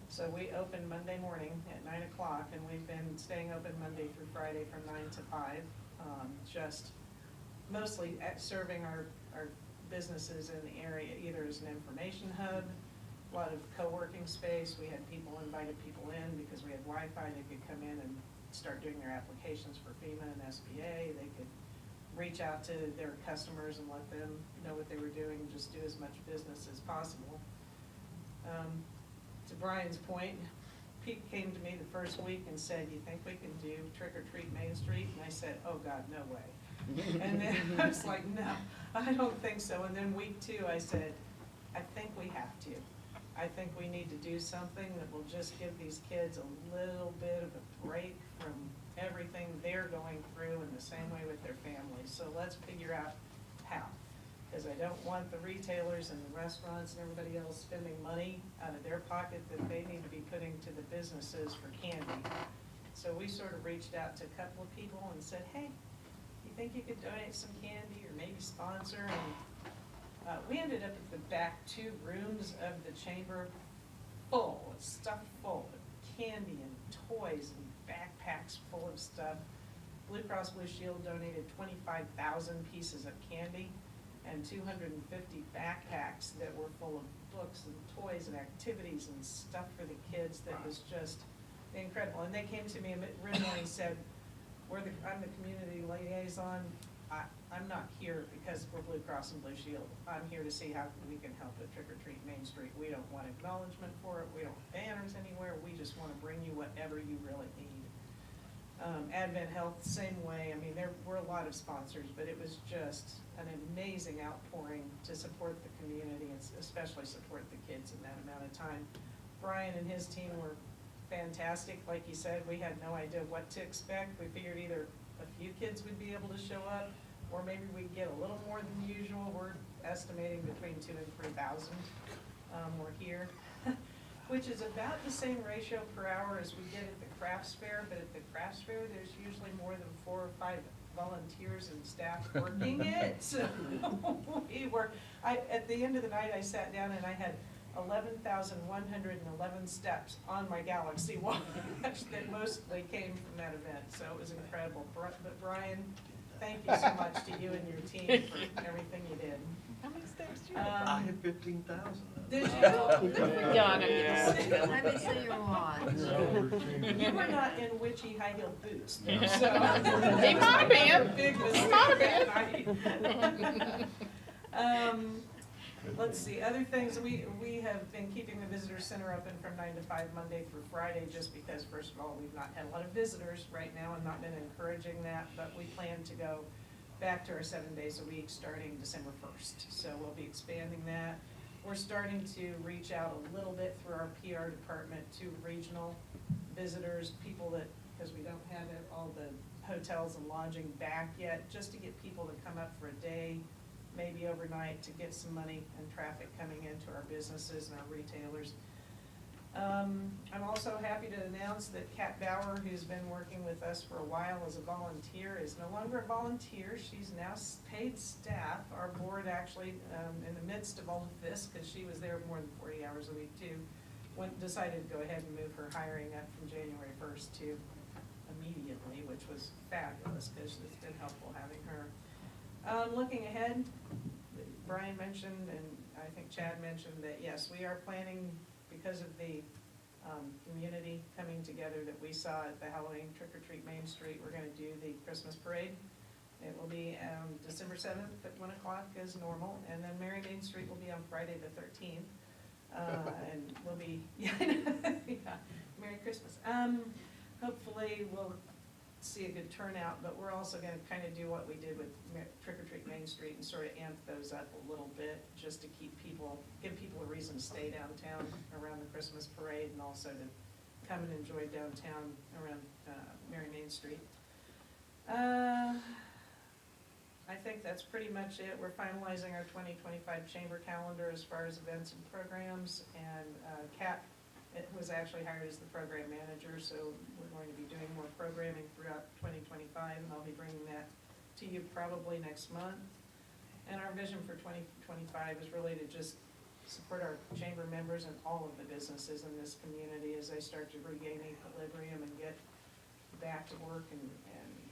So we opened Monday morning at 9 o'clock, and we've been staying open Monday through Friday from 9 to 5, just mostly serving our businesses in the area, either as an information hub, a lot of co-working space. We had invited people in because we had Wi-Fi. They could come in and start doing their applications for FEMA and SBA. They could reach out to their customers and let them know what they were doing, just do as much business as possible. To Brian's point, Pete came to me the first week and said, "You think we can do Trick or Treat Main Street?" And I said, "Oh God, no way." And then I was like, "No, I don't think so." And then week 2, I said, "I think we have to. I think we need to do something that will just give these kids a little bit of a break from everything they're going through in the same way with their families. So let's figure out how. Because I don't want the retailers and the restaurants and everybody else spending money out of their pocket that they need to be putting to the businesses for candy." So we sort of reached out to a couple of people and said, "Hey, you think you could donate some candy or maybe sponsor?" And we ended up at the back 2 rooms of the chamber full, stuffed full of candy and toys and backpacks full of stuff. Blue Cross Blue Shield donated 25,000 pieces of candy and 250 backpacks that were full of books and toys and activities and stuff for the kids that was just incredible. And they came to me originally and said, I'm the community liaison. I'm not here because we're Blue Cross and Blue Shield. I'm here to see how we can help at Trick or Treat Main Street. We don't want acknowledgement for it. We don't want banners anywhere. We just want to bring you whatever you really need. Advent Health, same way. I mean, there were a lot of sponsors, but it was just an amazing outpouring to support the community and especially support the kids in that amount of time. Brian and his team were fantastic. Like you said, we had no idea what to expect. We figured either a few kids would be able to show up, or maybe we'd get a little more than usual. We're estimating between 2,000 and 3,000 were here, which is about the same ratio per hour as we get at the crafts fair, but at the crafts fair, there's usually more than 4 or 5 volunteers and staff working it. So at the end of the night, I sat down and I had 11,111 steps on my Galaxy Watch that mostly came from that event, so it was incredible. But Brian, thank you so much to you and your team for everything you did. How many steps do you I had 15,000. Did you? God, I'm getting Let me see your watch. You were not in witchy high-heeled boots, though, He so. might have been. Big He mistake might have that night. Let's see, other things, we have been keeping the visitor center open from 9 to 5 Monday through Friday, just because, first of all, we've not had a lot of visitors right now and not been encouraging that, but we plan to go back to our 7 days a week starting December 1st. So we'll be expanding that. We're starting to reach out a little bit through our PR department to regional visitors, people that, because we don't have all the hotels and lodging back yet, just to get people to come up for a day, maybe overnight, to get some money and traffic coming into our businesses and our retailers. I'm also happy to announce that Kat Bauer, who's been working with us for a while as a volunteer, is no longer a volunteer. She's now paid staff. Our board actually, in the midst of all of this, because she was there more than 40 hours a week too, decided to go ahead and move her hiring up from January 1st to immediately, which was fabulous because it's been helpful having her. Looking ahead, Brian mentioned, and I think Chad mentioned, that yes, we are planning, because of the community coming together that we saw at the Halloween Trick or Treat Main Street, we're going to do the Christmas parade. It will be December 7th at 1 o'clock as normal, and then Merry Main Street will be on Friday the 13th. And we'll be, yeah, yeah, Merry Christmas. Hopefully we'll see a good turnout, but we're also gonna kind of do what we did with Trick or Treat Main Street and sort of amp those up a little bit, just to keep people, give people a reason to stay downtown around the Christmas parade, and also to come and enjoy downtown around Merry Main Street. I think that's pretty much it. We're finalizing our 2025 chamber calendar as far as events and programs, and Kat was actually hired as the program manager, so we're going to be doing more programming throughout 2025, and I'll be bringing that to you probably next month. And our vision for 2025 is really to just support our chamber members and all of the businesses in this community as they start to regain equilibrium and get back to work, and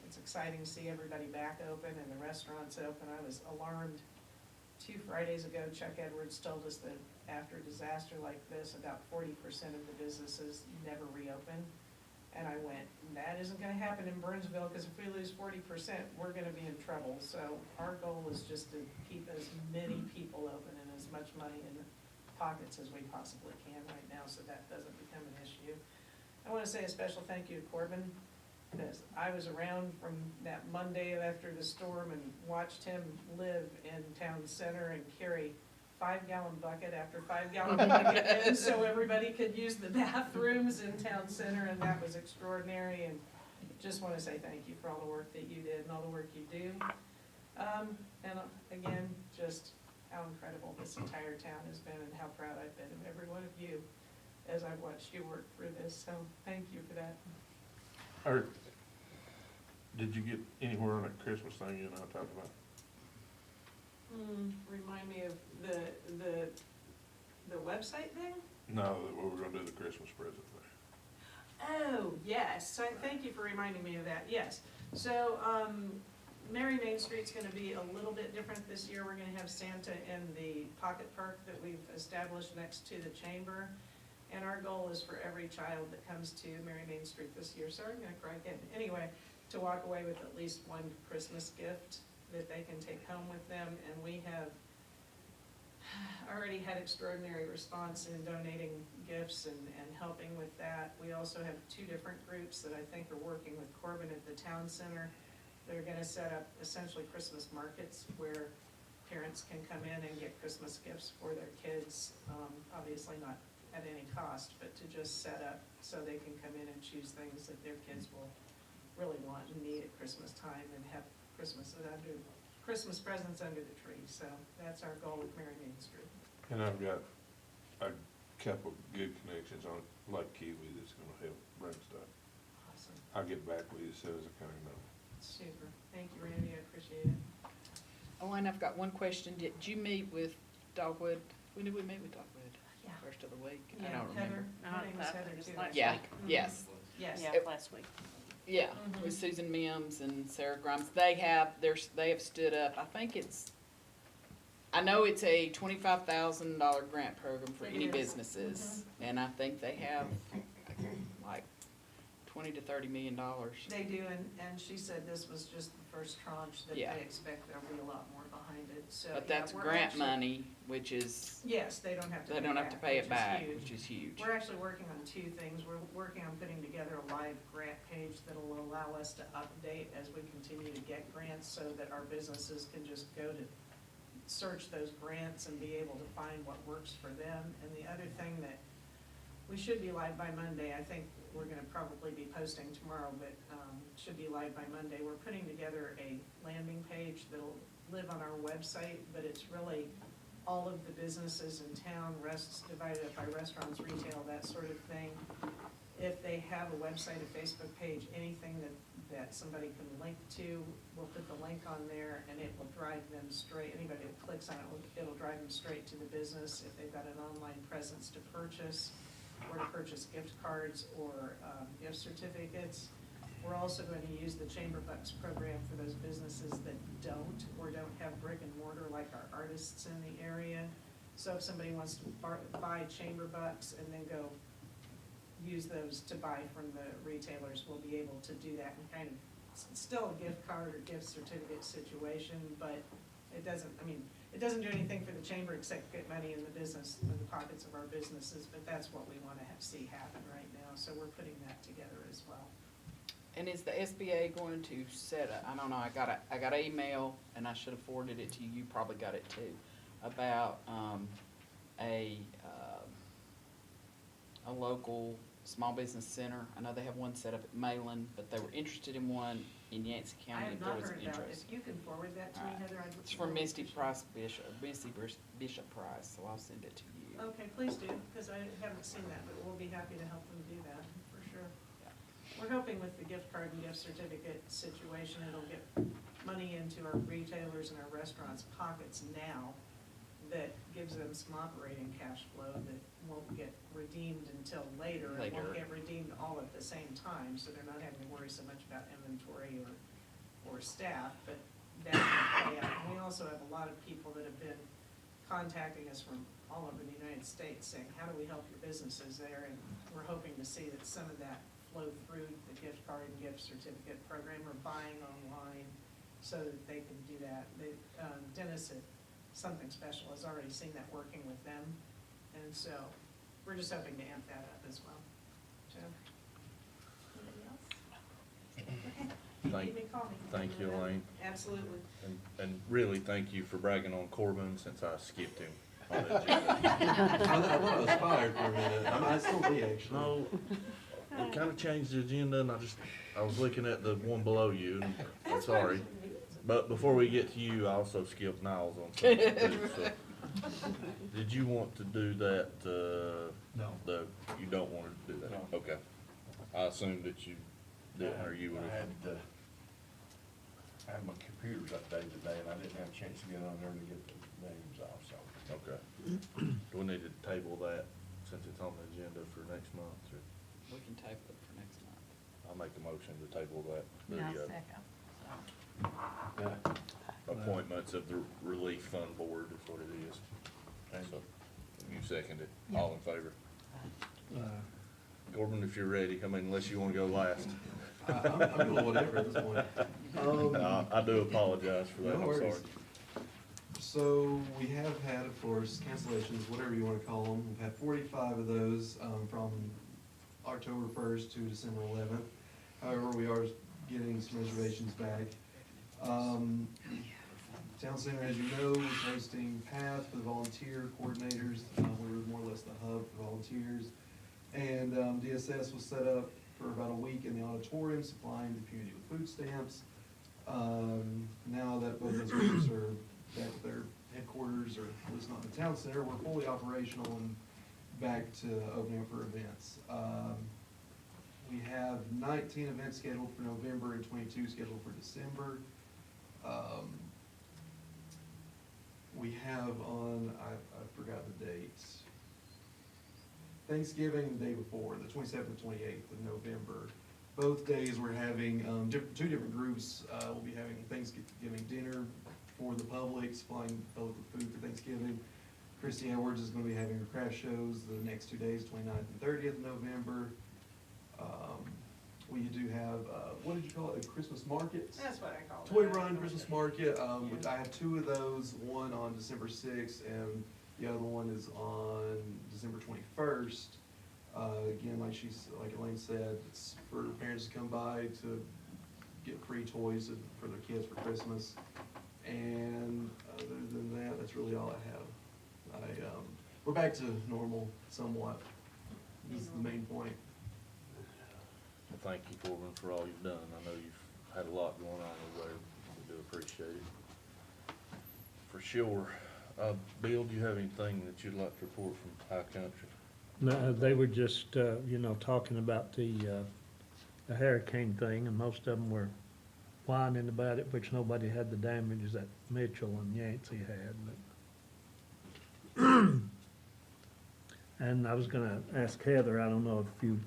it's exciting to see everybody back open and the restaurants open. I was alarmed 2 Fridays ago, Chuck Edwards told us that after a disaster like this, about 40% of the businesses never reopen. And I went, that isn't gonna happen in Burnsville, because if we lose 40%, we're gonna be in trouble. So our goal is just to keep as many people open and as much money in the pockets as we possibly can right now, so that doesn't become an issue. I wanna say a special thank you to Corbin, because I was around from that Monday after the storm and watched him live in town center and carry 5-gallon bucket after 5-gallon bucket in, so everybody could use the bathrooms in town center, and that was extraordinary. And just want to say thank you for all the work that you did and all the work you do. And again, just how incredible this entire town has been, and how proud I've been of every one of you as I've watched you work through this, so thank you for that. Did you get anywhere on that Christmas thing you and I talked about? Remind me of the website thing? No, we were gonna do the Christmas present thing. Oh, yes, so thank you for reminding me of that, yes. So, Merry Main Street's gonna be a little bit different this year. We're gonna have Santa in the pocket park that we've established next to the chamber. And our goal is for every child that comes to Merry Main Street this year, sorry, I'm gonna cry again, anyway, to walk away with at least one Christmas gift that they can take home with them. And we have already had extraordinary response in donating gifts and helping with that. We also have 2 different groups that I think are working with Corbin at the town center. They're gonna set up essentially Christmas markets where parents can come in and get Christmas gifts for their kids, obviously not at any cost, but to just set up so they can come in and choose things that their kids will really want and need at Christmas time, and have Christmas presents under the tree. So that's our goal with Merry Main Street. And I've got a couple good connections on Lake Kiwi that's gonna help bring stuff. Awesome. I'll get back with you as soon as I kinda know. Super. Thank you, Randy. I appreciate it. Oh, and I've got one question. Did you meet with Dogwood? When did we meet with Dogwood? Yeah. First of the week? I Yeah, don't remember. Heather, I think it was Heather Just too. last Yeah, week. yes. Yes. Yeah, last week. Yeah, Mhm. with Susan Mims and Sarah Grimes. They have stood up, I think I know it's a $25,000 grant program for It any is. businesses. And I think they have like $20 to $30 million. They do, and she said this was just the first tranche, that they Yeah. expect there'll be a lot more behind it, so. But yeah, that's we're grant actually- money, which is, Yes, they don't have to they pay don't have to pay it back, huge. which is huge. We're actually working on 2 things. We're working on putting together a live grant page that'll allow us to update as we continue to get grants, so that our businesses can just go to search those grants and be able to find what works for them. And the other thing that we should be live by Monday, I think we're gonna probably be posting tomorrow, but should be live by Monday. We're putting together a landing page that'll live on our website, but it's really all of the businesses in town, divided up by restaurants, retail, that sort of thing. If they have a website, a Facebook page, anything that somebody can link to, we'll put the link on there, and it will drive them straight, anybody that clicks on it, it'll drive them straight to the business if they've got an online presence to purchase, or to purchase gift cards or gift certificates. We're also going to use the Chamber Bucks program for those businesses that don't have brick and mortar, like our artists in the area. So if somebody wants to buy Chamber Bucks and then go use those to buy from the retailers, we'll be able to do that in kind of still a gift card or gift certificate situation, but it doesn't, it doesn't do anything for the chamber except get money in the business, in the pockets of our businesses, but that's what we wanna see happen right now, so we're putting that together as well. And is the SBA going to set I don't know, I got an email, and I should have forwarded it to you, you probably got it too, about, a local small business center. I know they have one set up at Malin, but they were interested in one in Yancey I County have if there not was heard that, interest. if you can forward that to me, Alright. Heather, I'd. It's from Misty Price Bishop, Bishop Price, so I'll send it to you. Okay, please do, because I haven't seen that, but we'll be happy to help them do that, for sure. We're hoping with the gift card and gift certificate situation, it'll get money into our retailers and our restaurants' pockets now that gives them some operating cash flow that won't get redeemed until later. And won't Later. get redeemed all at the same time, so they're not having to worry so much about inventory or staff, but that will play out. And we also have a lot of people that have been contacting us from all over the United States saying, how do we help your businesses there? And we're hoping to see that some of that flow through the gift card and gift certificate program or buying online so that they can do that. Dennis at Something Special has already seen that working with them. And so we're just hoping to amp that up as well. So, anybody else? Okay. Thank- Need me, call me. thank you, Elaine. Absolutely. And really, thank you for bragging on Corbin since I skipped him on the agenda. I thought I was fired for a minute. I might still be, actually. No, we kinda changed the agenda and I was looking at the one below you and I'm sorry. But before we get to you, I also skipped Niles on something too, so. Did you want to do that, No. you don't want to do that? No. Okay. I assumed that you didn't, or you I would've. had my computers updated today, and I didn't have a chance to get on there to get the names off, so. Okay. Do we need to table that since it's on the agenda for next month, or? We can table it for next month. I'll make a motion to table that. Yeah, The, second. appointments of the Relief Fund Board is what it is. So, you second it. Yeah. All in favor? Corbin, if you're ready, I mean, unless you wanna go last. I'm doing whatever at this point. I do apologize for that, No I'm sorry. worries. So we have had, of course, cancellations, whatever you wanna call them. We've had 45 of those, from October 1st to December 11th. However, we are getting some reservations back. Town Center, as you know, is hosting PATH for the volunteer coordinators. We were more or less the hub for volunteers. And DSS was set up for about a week in the auditorium, supplying the community with food stamps. Now that both those groups are back at their headquarters, or at least not in the Town Center, we're fully operational and back to opening up for events. We have 19 events scheduled for November and 22 scheduled for December. We have on, I forgot the dates, Thanksgiving the day before, the 27th and 28th of November. Both days we're having, two different groups, we'll be having Thanksgiving dinner for the public, supplying the public with food for Thanksgiving. Christy Edwards is gonna be having her craft shows the next 2 days, 29th and 30th of November. We do have, what did you call it, a Christmas market? That's what I call it. Toy Run Christmas Market, which I have 2 of those, one on December 6th and the other one is on December 21st. Again, like Elaine said, it's for parents to come by to get free toys for their kids for Christmas. And other than that, that's really all I have. We're back to normal somewhat, is the main point. Well, thank you, Corbin, for all you've done. I know you've had a lot going on over there. We do appreciate it. For sure. Bill, do you have anything that you'd like to report from High Country? No, they were just, talking about the hurricane thing, and most of them were whining about it, which nobody had the damages that Mitchell and Yancey had, but. And I was gonna ask Heather, I don't know if you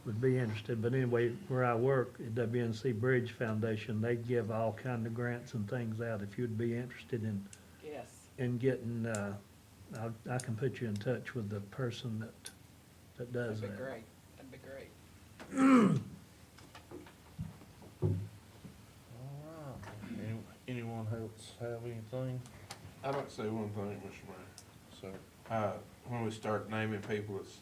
would be interested, but anyway, where I work at WNC Bridge Foundation, they give all kind of grants and things out, if you'd be interested in Yes. getting, I can put you in touch with the person that does That'd that. be great. That'd be great. All right. Anyone else have anything? I'd like to say one thing, Mr. Mayor. So, When we start naming people, it's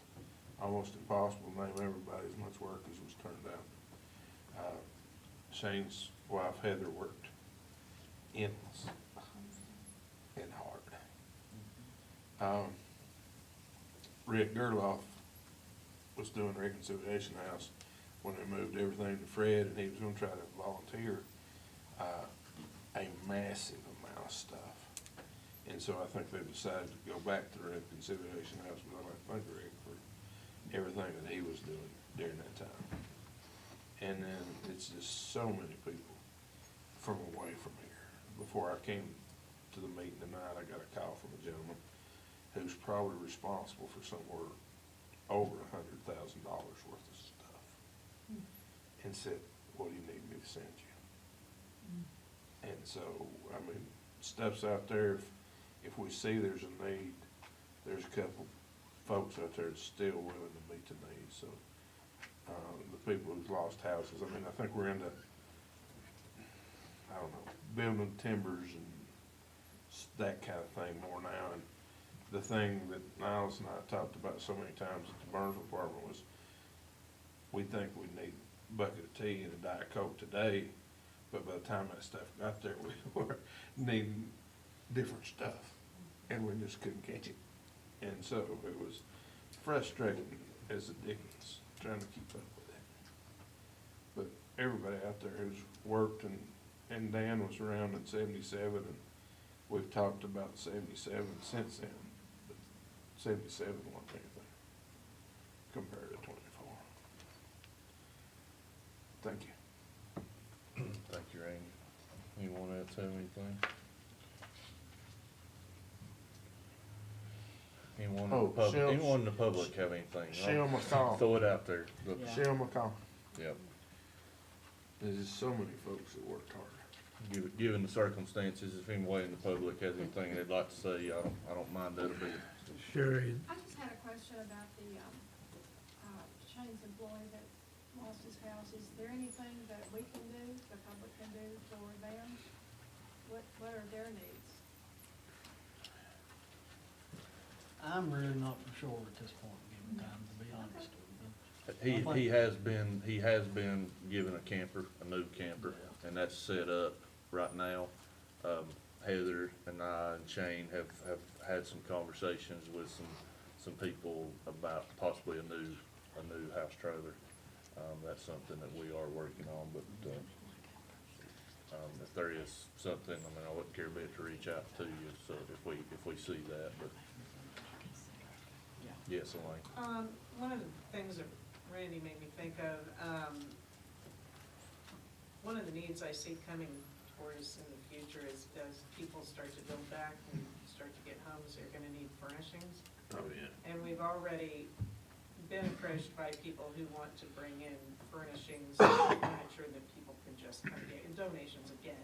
almost impossible to name everybody as much work as was turned out. Shane's wife Heather worked endless and hard. Rick Gerloff was doing Reconciliation House when they moved everything to Fred, and he was gonna try to volunteer a massive amount of stuff. And so I think they decided to go back to the Reconciliation House, but I'd like to thank Rick for everything that he was doing during that time. And then it's just so many people from away from here. Before I came to the meeting tonight, I got a call from a gentleman who's probably responsible for somewhere over $100,000 worth of stuff. And said, what do you need me to send you? And so, I mean, stuff's out there. If we see there's a need, there's a couple folks out there that's still willing to meet the need. So, the people who've lost houses, I mean, I think we're into, I don't know, building timbers and that kind of thing more now. And the thing that Niles and I talked about so many times at the Burnsville Department was, we think we need a bucket of tea and a Diet Coke today, but by the time that stuff got there, we were needing different stuff, and we just couldn't catch it. And so it was frustrating as the dickens, trying to keep up with it. But everybody out there who's worked, and Dan was around in '77, and we've talked about '77 since then, but '77 wasn't anything compared to '24. Thank you. thank you, Randy. Anyone else have anything? Anyone in the public have anything? Shell McCall. Throw it out there. Look, Yeah. Shell McCall. Yep. There's just so many folks that worked hard. Given the circumstances, if anyone in the public has anything they'd like to say, I don't mind that a bit. Sure. I just had a question about the, Shane's employee that lost his house. Is there anything that we can do, the public can do for them? What are their needs? I'm really not for sure at this point, given time, to be honest with you. He has been given a camper, a new camper, and that's set up right now. Heather and I and Shane have had some conversations with some people about possibly a new house trailer. That's something that we are working on, but, if there is something, I mean, I wouldn't care a bit to reach out to you, so if we see that, but. Yes, Elaine. One of the things that Randy made me think of, one of the needs I see coming towards in the future is as people start to build back and start to get homes, they're gonna need furnishings. Oh, yeah. And we've already been approached by people who want to bring in furnishings, furniture that people can just come get, and donations again.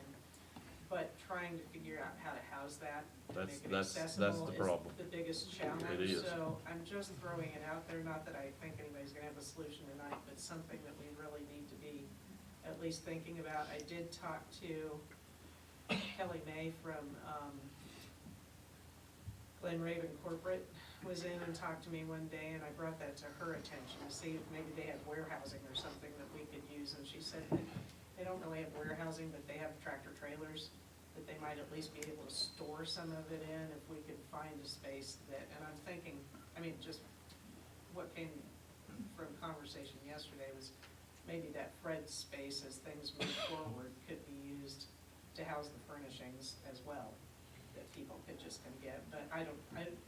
But trying to figure out how to house that, and make it accessible the problem. is the biggest challenge. It is. So I'm just throwing it out there, not that I think anybody's gonna have a solution tonight, but something that we really need to be at least thinking about. I did talk to Kelly May from, Glen Raven Corporate, was in and talked to me one day, and I brought that to her attention to see if maybe they have warehousing or something that we could use, and she said that they don't really have warehousing, but they have tractor trailers that they might at least be able to store some of it in if we could find a space that, and I'm thinking, I mean, just what came from conversation yesterday was maybe that Fred space as things move forward could be used to house the furnishings as well, that people could just come get, but I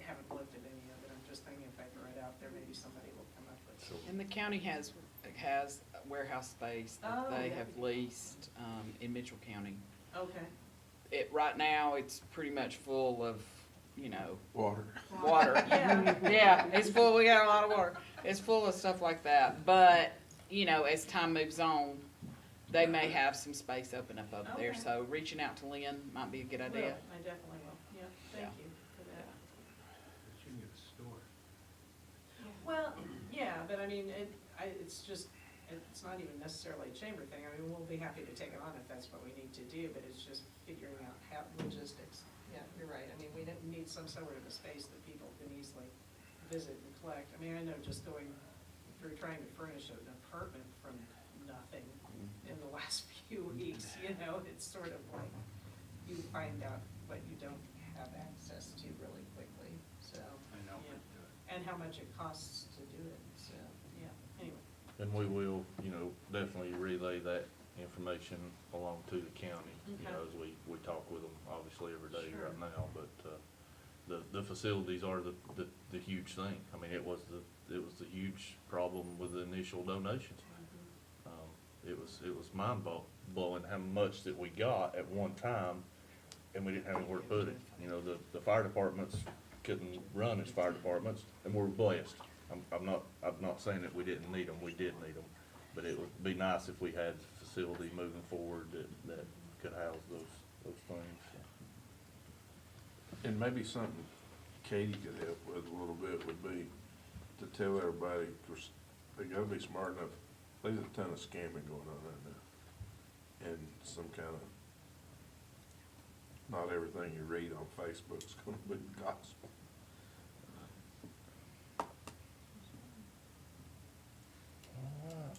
haven't looked at any of it, I'm just thinking if I throw it out there, maybe somebody will come up with something. And the county has warehouse space that Oh, they that have would be- leased, in Mitchell County. Okay. Right now, it's pretty much full of, Water. water. Yeah. Yeah, it's full, we got a lot of water. It's full of stuff like that, but, as time moves on, they may have some space open up over there, Okay. so reaching out to Lynn might be a good Will, idea. I definitely will, yeah, thank Yeah. you for that. But you can get a store. Well, yeah, but I mean, it's just, it's not even necessarily a chamber thing, I mean, we'll be happy to take it on if that's what we need to do, but it's just figuring out how, logistics. Yeah, you're right. I mean, we need some sort of a space that people can easily visit and collect. I mean, I know just going through trying to furnish an apartment from nothing in the last few weeks, you know, it's sort of like you find out what you don't have access to really quickly, so. I know. Yeah. And how much it costs to do it, so, yeah, anyway. And we will, you know, definitely relay that information along to the county, you know, as we talk with them, obviously, every day Sure. right now, but, the facilities are the huge thing. I mean, it was the huge problem with the initial donations. It was mind-blowing how much that we got at one time, and we didn't have anywhere to put it. You know, the fire departments couldn't run as fire departments, and we're blessed. I'm not saying that we didn't need them, we did need them, but it would be nice if we had a facility moving forward that could house those things. And maybe something Katie could help with a little bit would be to tell everybody, of course, they gotta be smart enough, there's a ton of scamming going on right now. And some kind of, not everything you read on Facebook is gonna be gospel. Alright,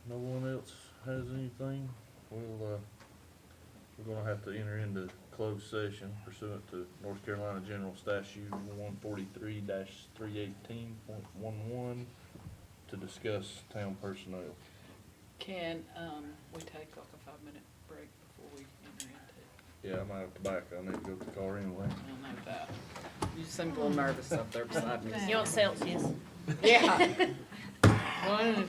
no one else has anything? We're gonna have to enter into closed session pursuant to North Carolina General Statute 143-318.11 to discuss town personnel. Can, we take like a 5-minute break before we enter into? Yeah, I might have tobacco, I need to go to the car anyway. I don't know that. You seem a little nervous up there beside me. You want Celsius? Yeah. One